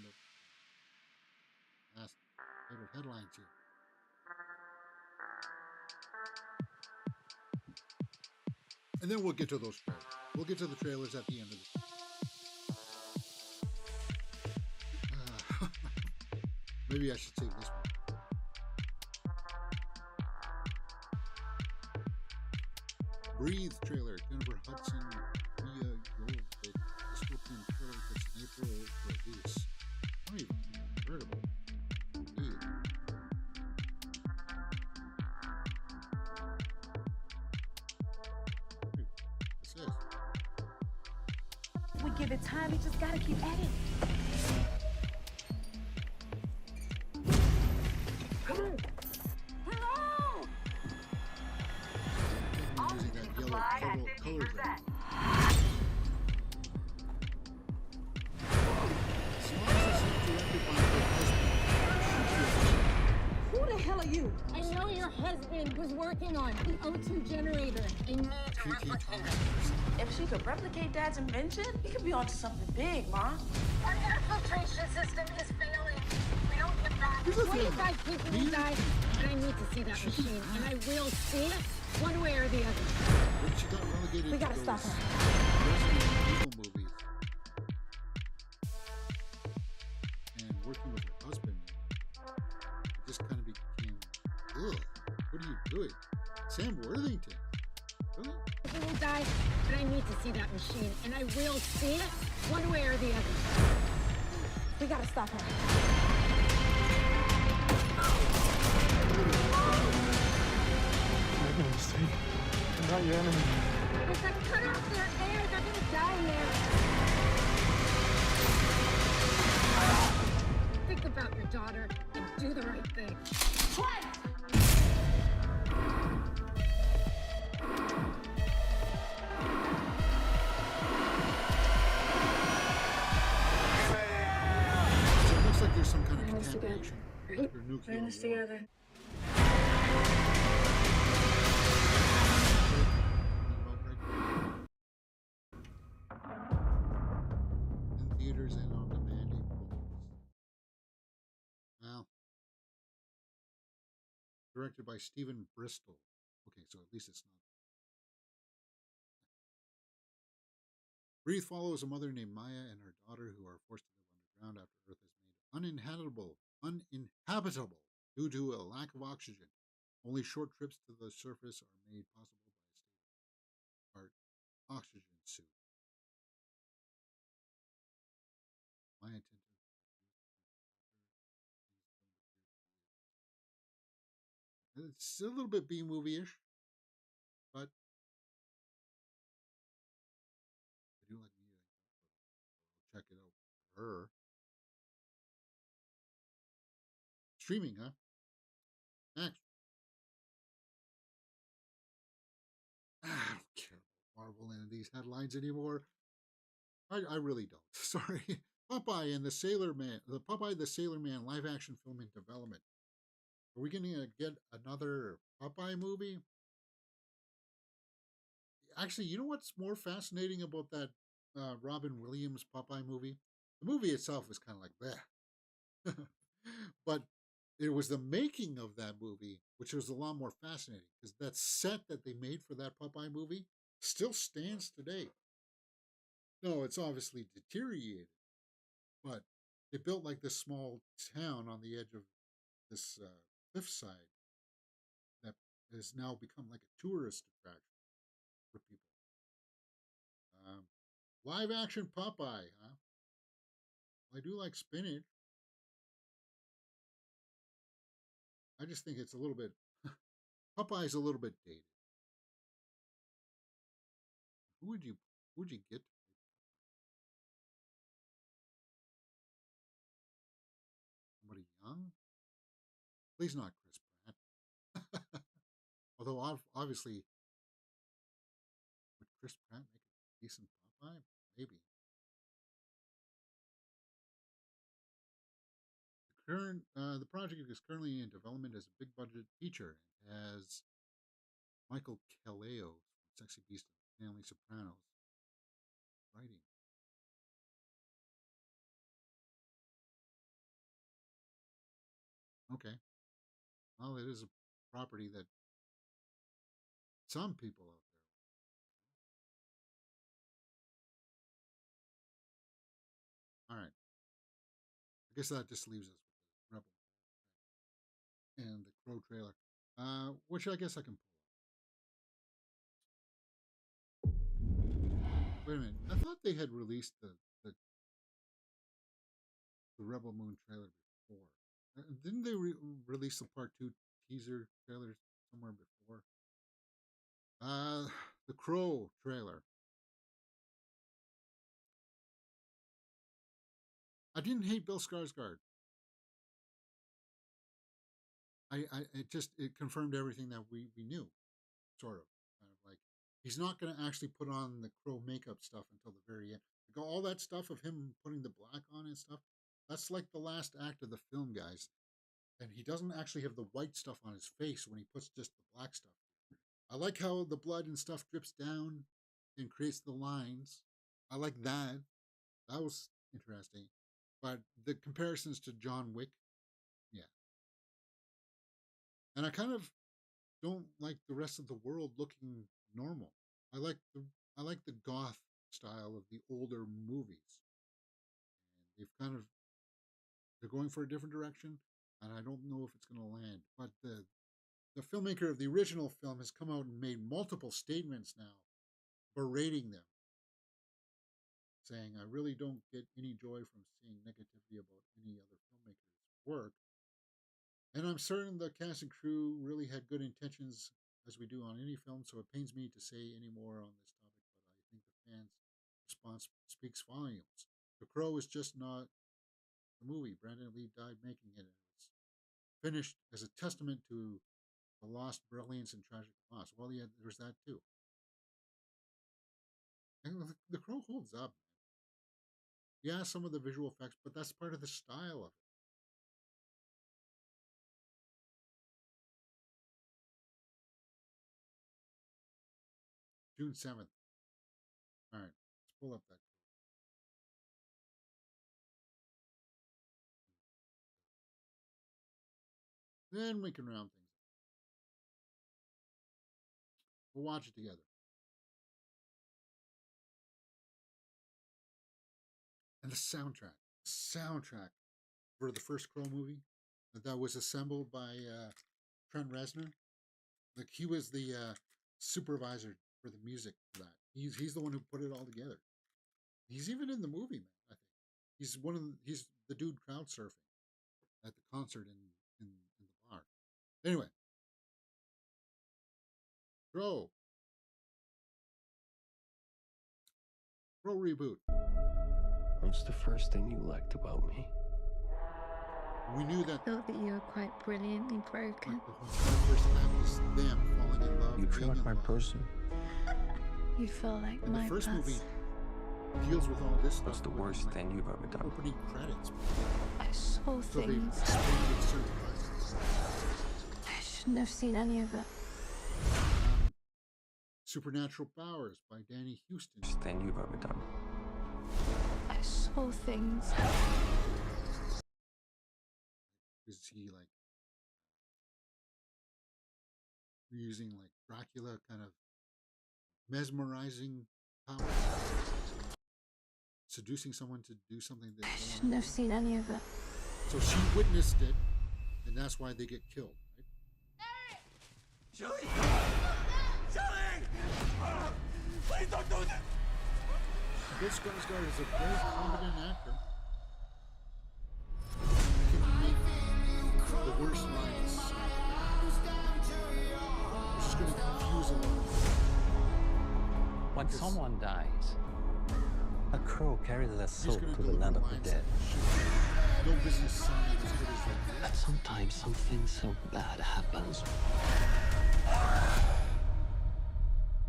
up last favorite headlines here. And then we'll get to those trailers. We'll get to the trailers at the end of the. Maybe I should save this one. Breathe trailer. Jennifer Hudson, Mia Jovovich. Dystopian trailer gets an April release. I don't even think I've heard of it. What's this? We give it time, we just gotta keep at it. Come on! Hello! Using that yellow color grade. Who the hell are you? I know your husband was working on the O2 generator. I need to work with him. If she could replicate Dad's invention, he could be onto something big, Ma. Our air filtration system is failing. We don't get back. 25 people will die, and I need to see that machine, and I will see it one way or the other. She got relegated We gotta to stop those her. Resident Evil movies. And working with her husband, it just kind of became, ugh, what are you doing? Sam Worthington. Really? People will die, but I need to see that machine, and I will see it one way or the other. We gotta stop her. Make no mistake. I'm not your enemy. If I cut off their air, they're gonna die there. Think about your daughter and do the right thing. So it looks like there's some kind of We're in this together. contamination. Right? Or We're nuclear in this war. together. In theaters and on demand. Well, directed by Stephen Bristol. Okay, so at least it's not. Breathe follows a mother named Maya and her daughter who are forced to live underground after Earth is made uninhabitable due to a lack of oxygen. Only short trips to the surface are made possible by a state-of-the-art oxygen suit. Maya it's a little bit B movie-ish, but I do like Mia. Check it out for her. Streaming, huh? Next. I don't care about Marvel and these headlines anymore. I really don't. Sorry. Popeye and the Sailor Man. The Popeye the Sailor Man live action film in development. Are we going to get another Popeye movie? Actually, you know what's more fascinating about that Robin Williams Popeye movie? The movie itself was kind of like bleh. But it was the making of that movie, which was a lot more fascinating because that set that they made for that Popeye movie still stands today. No, it's obviously deteriorated, but they built like this small town on the edge of this cliffside that has now become like a tourist attraction for people. Um, Live action Popeye, huh? I do like spinach. I just think it's a little bit Popeye's a little bit dated. Who would you who would you get? Somebody young? Please not Chris Pratt. Although obviously, would Chris Pratt make a decent Popeye? Maybe. The project is currently in development as a big budget feature and has Michael Caleo from Sexy Beast and Family Sopranos writing. Okay. Well, it is a property that some people out there. All right. I guess that just leaves us with the Rebel and the Crow trailer, which I guess I can pull up. Wait a minute. I thought they had released the Rebel Moon trailer before. Didn't they release the part 2 teaser trailer somewhere before? The Crow trailer. I didn't hate Bill Skarsgård. It confirmed everything that we knew, sort of. Kind of like he's not going to actually put on the Crow makeup stuff until the very end. Like all that stuff of him putting the black on and stuff, that's like the last act of the film, guys. And he doesn't actually have the white stuff on his face when he puts just the black stuff. I like how the blood and stuff drips down and creates the lines. I like that. That was interesting. But the comparisons to John Wick, yeah. And I kind of don't like the rest of the world looking normal. I like the goth style of the older movies. And they're going for a different direction, and I don't know if it's going to land. But the filmmaker of the original film has come out and made multiple statements now berating them, saying, I really don't get any joy from seeing negativity about any other filmmaker's work. And I'm certain the cast and crew really had good intentions, as we do on any film, so it pains me to say any more on this topic, but I think the fans' response speaks volumes. The Crow is just not the movie. Brandon Lee died making it, and it was finished as a testament to the lost brilliance and tragic loss. Well, yeah, there's that too. And the Crow holds up. Yeah, some of the visual effects, but that's part of the style of it. June 7th. All right, let's pull up that. Then we can round things up. We'll watch it together. And the soundtrack for the first Crow movie that was assembled by Trent Reznor. Like he was the supervisor for the music for that. He's the one who put it all together. He's even in the movie, man. I think he's the dude crowd surfing at the concert in the bar. Anyway, Crow reboot. What's the first thing you liked about me? We knew that. Thought that you were quite brilliantly broken. The first time was them falling in love. You feel like my person. You feel like and my the first person. movie deals with all this stuff. What's the worst thing you've ever done? Opening credits. I saw So they things. expanded certain parts. I shouldn't have seen any of it. Supernatural Powers by Danny Houston. Thing you've ever done. I saw things. Is he like using like Dracula kind of mesmerizing powers, seducing someone to do something that they I don't shouldn't want have to do? seen any of it. So she witnessed it, and that's why they get killed, right? Julie! Julie! Please don't do this! Bill Skarsgård is a very competent actor. He can make the worst lines. It's just going to confuse a lot. When someone dies, a crow carries their He's soul going to to the land deliver of the lines dead. that no business sounding as good as that. But sometimes something so bad happens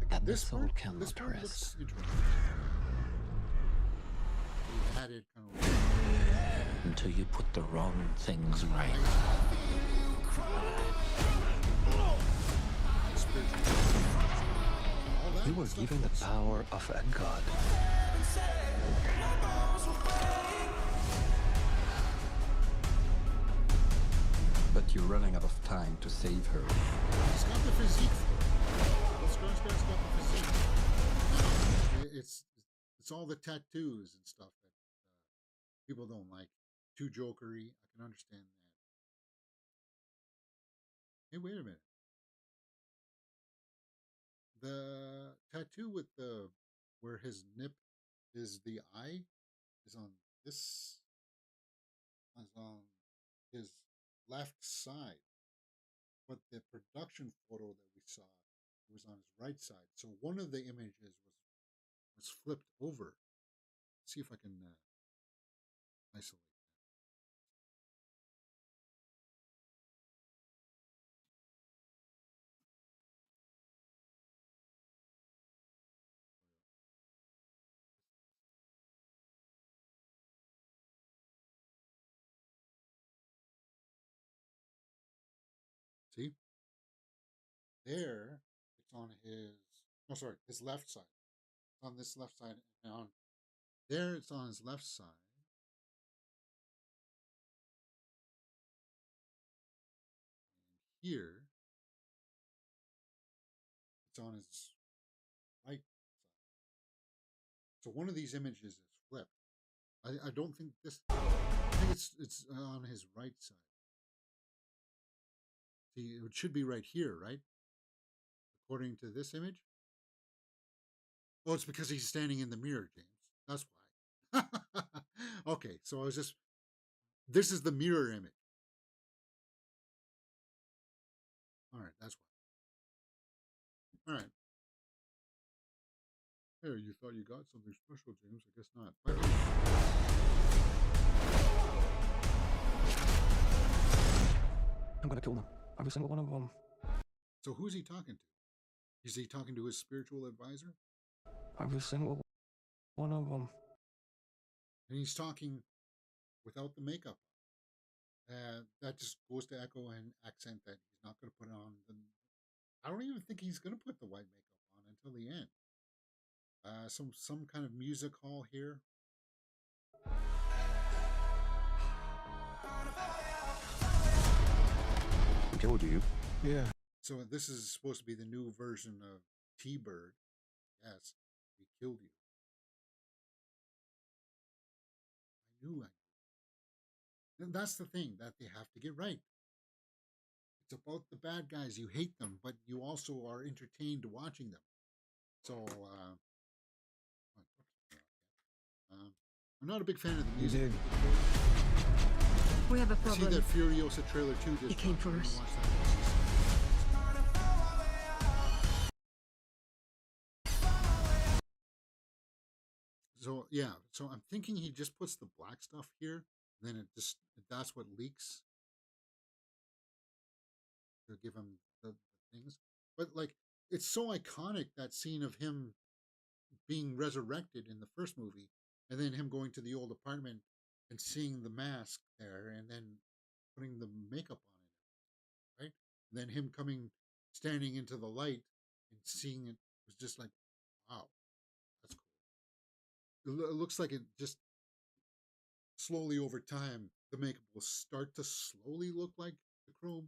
that the soul This cannot part rest. looks interesting. They added kind of Until you put the wrong things right. You were given the power of a god. But you're running out of time to save her. He's got the physique for it. Bill Skarsgård's got the physique. It's all the tattoos and stuff that people don't like. Too jokery. I can understand that. Hey, wait a minute. The tattoo with the where his nip is the eye is on this is on his left side, but the production photo that we saw was on his right side. So one of the images was flipped over. Let's see if I can isolate. See, there it's on his. No, sorry, his left side. It's on this left side, and on there it's on his left side. And here it's on his right side. So one of these images is flipped. I don't think this. I think it's on his right side. See, it should be right here, right? According to this image. Oh, it's because he's standing in the mirror, James. That's why. Okay, so I was just. This is the mirror image. All right, that's why. All right. Hey, you thought you got something special, James? I guess not. But I'm gonna kill them. Every single one of them. so who's he talking to? Is he talking to his spiritual advisor? Every single one of them. And he's talking without the makeup. That just goes to echo and accent that he's not going to put on the. I don't even think he's going to put the white makeup on until the end. Some kind of music hall here. I told you. Yeah. So this is supposed to be the new version of T-Bird. Yes, we killed you. I knew I. And that's the thing that they have to get right. It's about the bad guys. You hate them, but you also are entertained watching them. So, I'm not a big fan of the music. did. We have a I see problem. that Furiosa trailer 2 just He came dropped. I'm gonna first. watch that. So yeah, so I'm thinking he just puts the black stuff here, and then that's what leaks to give him the things. But like, it's so iconic, that scene of him being resurrected in the first movie, and then him going to the old apartment and seeing the mask there, and then putting the makeup on it, right? And then him standing into the light and seeing it was just like, wow, that's cool. It looks like it just slowly over time, the makeup will start to slowly look like the chrome.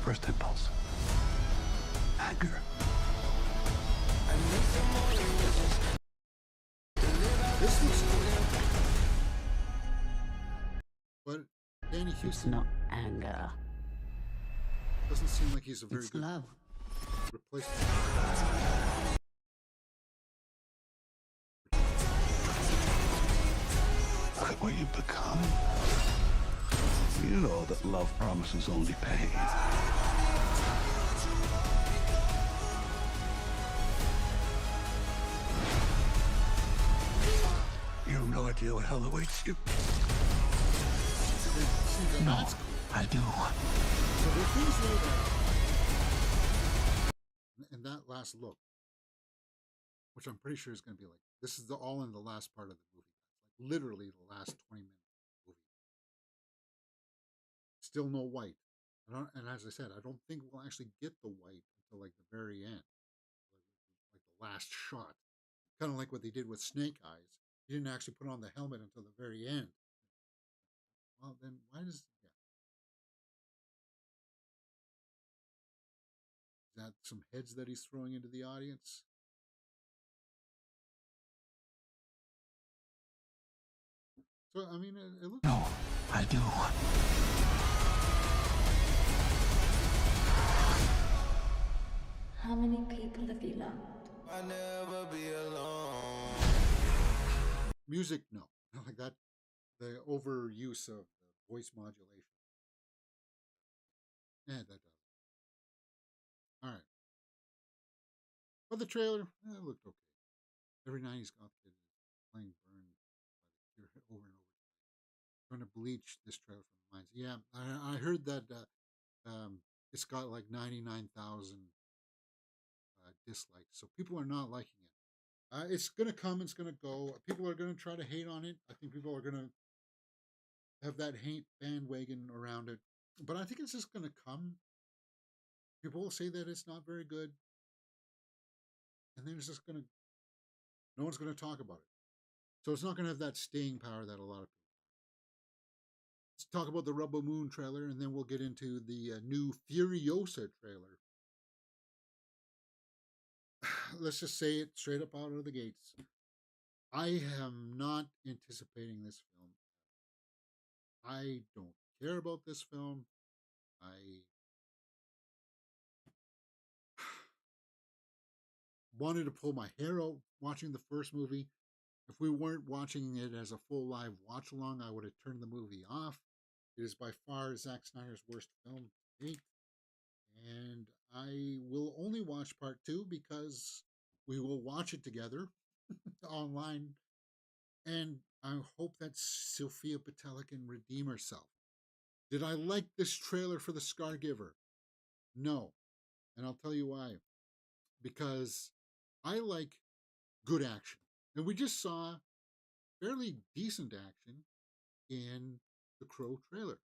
First impulse. Anger. This looks cool. But Danny It's Houston not anger. doesn't seem like he's a very It's good love. replacement. Look at what you've become. You know that love promises only pain. You have no idea what hell awaits you. No, I do. So the things like that, and that last look, which I'm pretty sure is going to be like, this is all in the last part of the movie. Like literally the last 20 minutes of the movie. Still no white. And as I said, I don't think we'll actually get the white until like the very end. Like the last shot. Kind of like what they did with Snake Eyes. He didn't actually put on the helmet until the very end. Well, then why does... Yeah. Is that some heads that he's throwing into the audience? So, I mean, it looks... No, I do. How many people have you loved? I'll never be alone. Music, no. Like that, the overuse of the voice modulation. Yeah, that does. All right. But the trailer, it looked okay. Every 90s goth kid is playing Burn by the Cure over and over. Trying to bleach this trailer from the minds. Yeah, I heard that it's got like 99,000 dislikes. So people are not liking it. It's going to come, it's going to go. People are going to try to hate on it. I think people are going to have that hate bandwagon around it. But I think it's just going to come. People will say that it's not very good. And then it's just going to, no one's going to talk about it. So it's not going to have that staying power that a lot of people. Let's talk about the Rebel Moon trailer, and then we'll get into the new Furiosa trailer. Let's just say it straight up out of the gates. I am not anticipating this film. I don't care about this film. I wanted to pull my hair out watching the first movie. If we weren't watching it as a full live watch along, I would have turned the movie off. It is by far Zack Snyder's worst film to date. And I will only watch part 2 because we will watch it together online. And I hope that Sophia Patella can redeem herself. Did I like this trailer for The Scargiver? No. And I'll tell you why. Because I like good action. And we just saw fairly decent action in the Crow trailer.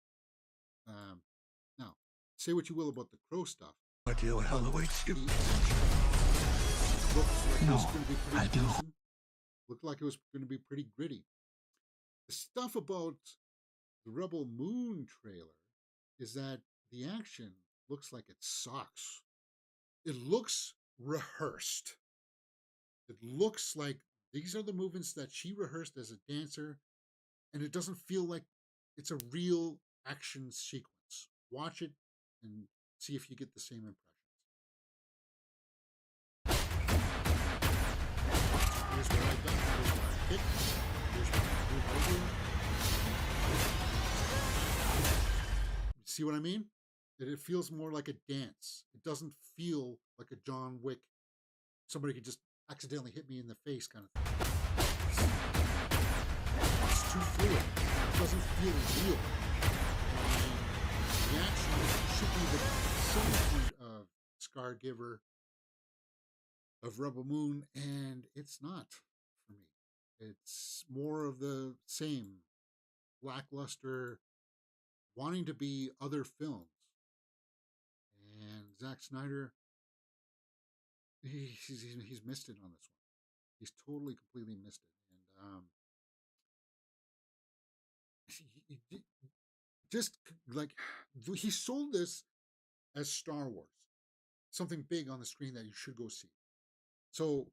Now, say what you will about the Crow stuff. No idea what hell awaits you. I do. Looked like it was going to be pretty gritty. The stuff about the Rebel Moon trailer is that the action looks like it sucks. It looks rehearsed. It looks like these are the movements that she rehearsed as a dancer, and it doesn't feel like it's a real action sequence. Watch it and see if you get the same impressions. Here's what I've done. Here's what I picked. Here's what I moved over. See what I mean? That it feels more like a dance. It doesn't feel like a John Wick. Somebody could just accidentally hit me in the face kind of thing. It's too fluid. It doesn't feel real. The action should be the center point of Scargiver, of Rebel Moon, and it's not for me. It's more of the same lackluster, wanting to be other films. And Zack Snyder, he's missed it on this one. He's totally, completely missed it. And just like he sold this as Star Wars, something big on the screen that you should go see. So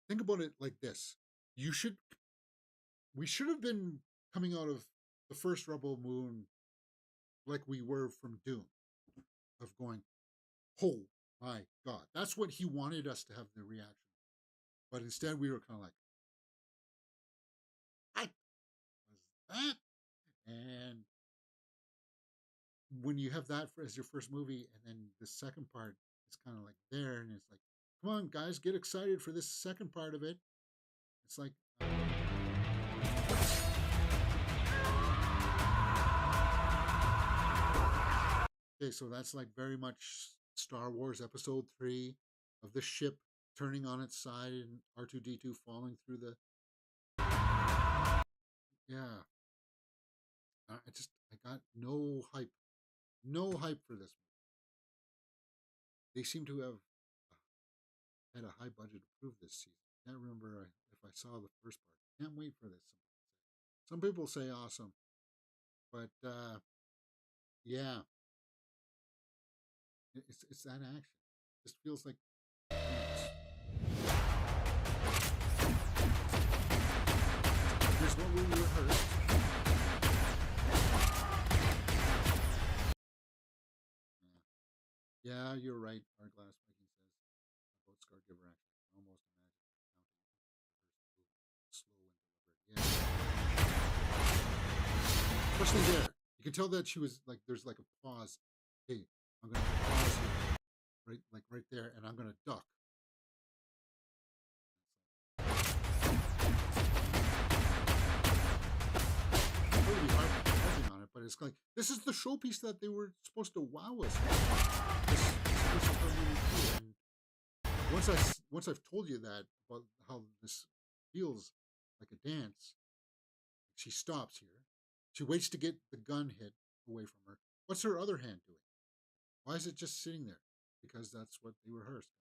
think about it like this: we should have been coming out of the first Rebel Moon like we were from Dune, of going, oh my God, that's what he wanted us to have the reaction. But instead, we were kind of like, what was that? And when you have that as your first movie, and then the second part is kind of like there, and it's like, come on, guys, get excited for this second part of it. It's like, okay, so that's like very much Star Wars Episode 3 of the ship turning on its side and R2-D2 falling through the... Yeah. I got no hype. No hype for this movie. They seem to have had a high budget to prove this season. I can't remember if I saw the first part. Can't wait for this. Some people say awesome. But, yeah. It's that action. It just feels like... Here's what we rehearsed. Yeah, you're right. Hourglass Viking says about Scargiver action. Almost imagine counting slow and deliberate. Yeah. Especially there. You can tell that she was like, there's like a pause. Hey, I'm going to pause here. Right, like right there, and I'm going to duck. On it, but it's like, this is the showpiece that they were supposed to wow us with. And once I've told you that about how this feels like a dance, she stops here. She waits to get the gun hit away from her. What's her other hand doing? Why is it just sitting there? Because that's what they rehearsed.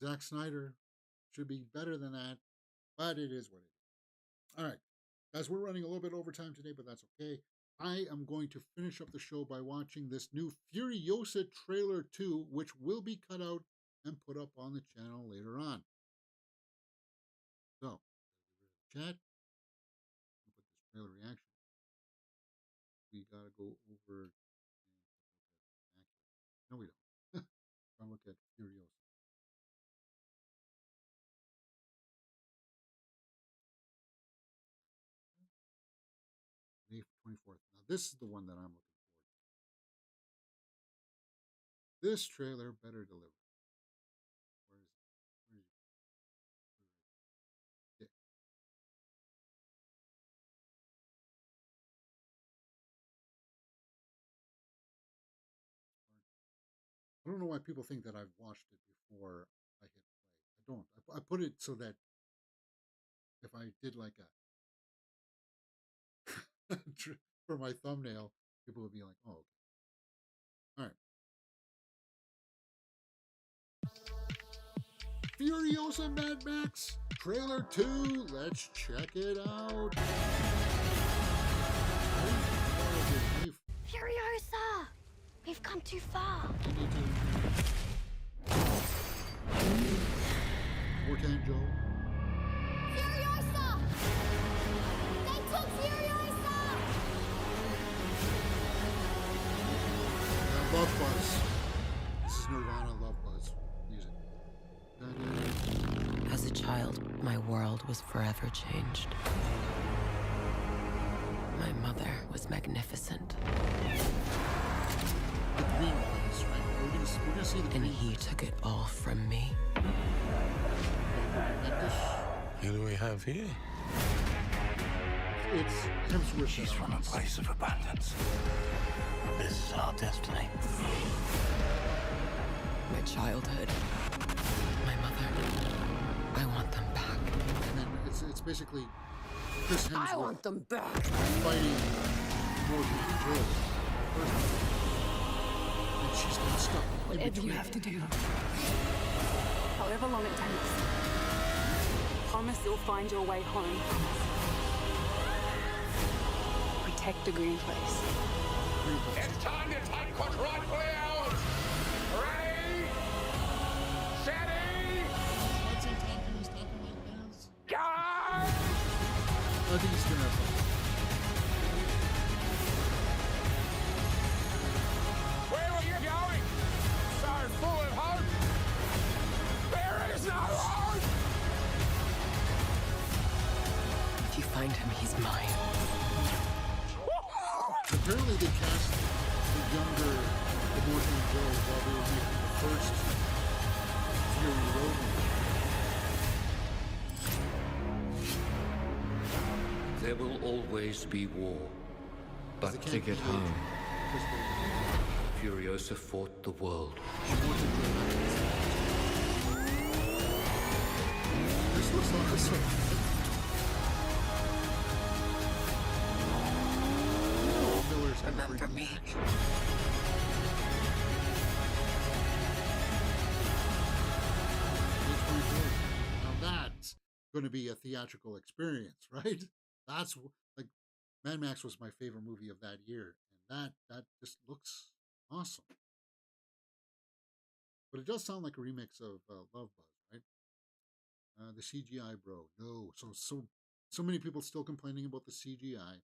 Zack Snyder should be better than that, but it is what it is. All right, guys, we're running a little bit over time today, but that's okay. I am going to finish up the show by watching this new Furiosa trailer 2, which will be cut out and put up on the channel later on. So, chat. I'll put this trailer reaction. We gotta go over and look at. No, we don't. I'll look at Furiosa. May 24th. Now, this is the one that I'm looking forward to. This trailer better deliver. Where is it? Where is it? Yeah. I don't know why people think that I've watched it before I hit play. I don't. I put it so that if I did like a for my thumbnail, people would be like, oh, okay. All right. Furiosa Mad Max trailer 2. Let's check it out. Furiosa! We've come too far. Fortan Joe. Furiosa! They took Furiosa! Love Buzz. This is Nirvana Love Buzz music. As a child, my world was forever changed. My mother was magnificent. The green Buzz, right? We're gonna see the green. And he took it all from me. Who do we have here? It's Hemsworth. She's from a place of abundance. This is our destiny. My childhood. My mother. I want them back. And then it's basically Chris Hemsworth. I want them back. Fighting Morgan Joe. She's not stuck. Whatever you have to do, however long it takes, promise you'll find your way home. Protect the green place. It's time to take what's rightfully ours. Ready? Steady? What's he talking? He's talking like this. Go! I think he's gonna have fun. Where are you going? So full of hope. There is no hope. If you find him, he's mine. Apparently they cast the younger Immortan Joe while they were making the first Fury Road movie. There will always be war, but They to can't get be home, because Furiosa fought the world. she wanted to do that. This looks awesome. Miller's gonna Remember bring me. action. Now that's going to be a theatrical experience, right? That's like Mad Max was my favorite movie of that year, and that just looks awesome. But it does sound like a remix of Love Buzz, right? The CGI, bro. No, so many people still complaining about the CGI.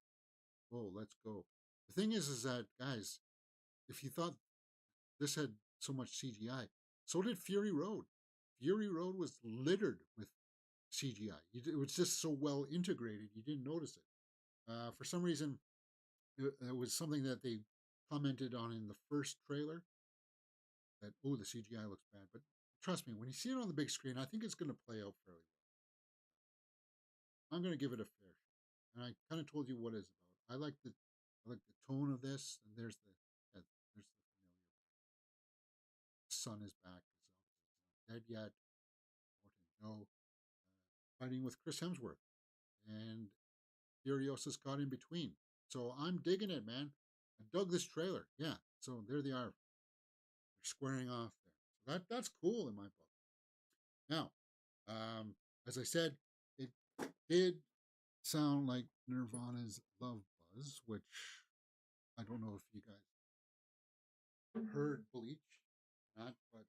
Oh, let's go. The thing is that guys, if you thought this had so much CGI, so did Fury Road. Fury Road was littered with CGI. It was just so well integrated, you didn't notice it. For some reason, it was something that they commented on in the first trailer. That, oh, the CGI looks bad, but trust me, when you see it on the big screen, I think it's going to play out fairly well. I'm going to give it a fair shot, and I kind of told you what it's about. I like the tone of this, and there's the familiar. The son is back. He's not dead yet. No, fighting with Chris Hemsworth, and Furiosa's caught in between. So I'm digging it, man. I dug this trailer. Yeah. So there they are. They're squaring off there. So that's cool in my book. Now, as I said, it did sound like Nirvana's Love Buzz, which I don't know if you guys heard Bleach, not, but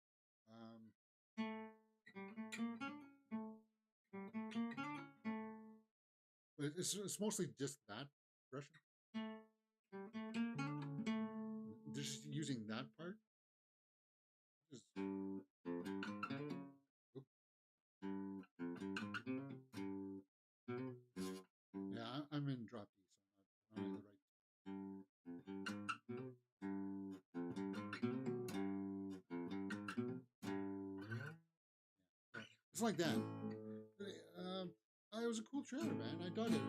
it's mostly just that expression. Just using that part. Just, yeah, I'm in drop E, so I'm not in the right. It's like that. It was a cool trailer, man. I dug it.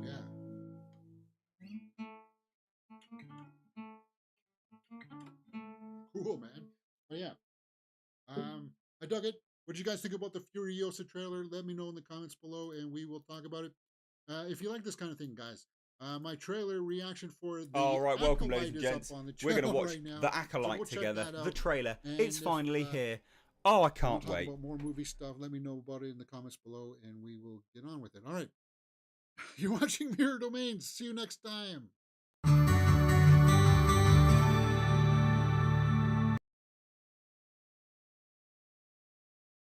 Yeah. Cool, man. But yeah. I dug it. What did you guys think about the Furiosa trailer? Let me know in the comments below, and we will talk about it. If you like this kind of thing, guys, my trailer reaction for the all right, welcome, Acolyte ladies and is gents. up on the We're going to channel watch right now. The Acolyte So go check together. that The out. trailer. And It's if, finally here. Oh, I can't talk wait. about more movie stuff, let me know about it in the comments below, and we will get on with it. All right. You're watching Mirror Domains. See you next time.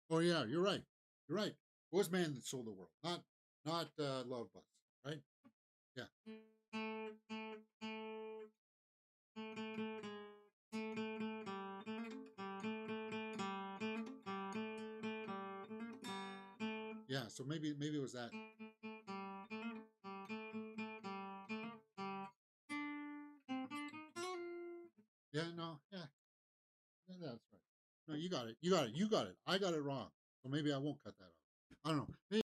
Oh yeah, you're right. You're right. It was Man That Sold the World, not Love Buzz, right? Yeah. Yeah. So maybe it was that. Yeah. No. Yeah. Yeah, that's right. No, you got it. You got it. You got it. I got it wrong. So maybe I won't cut that off. I don't know. Maybe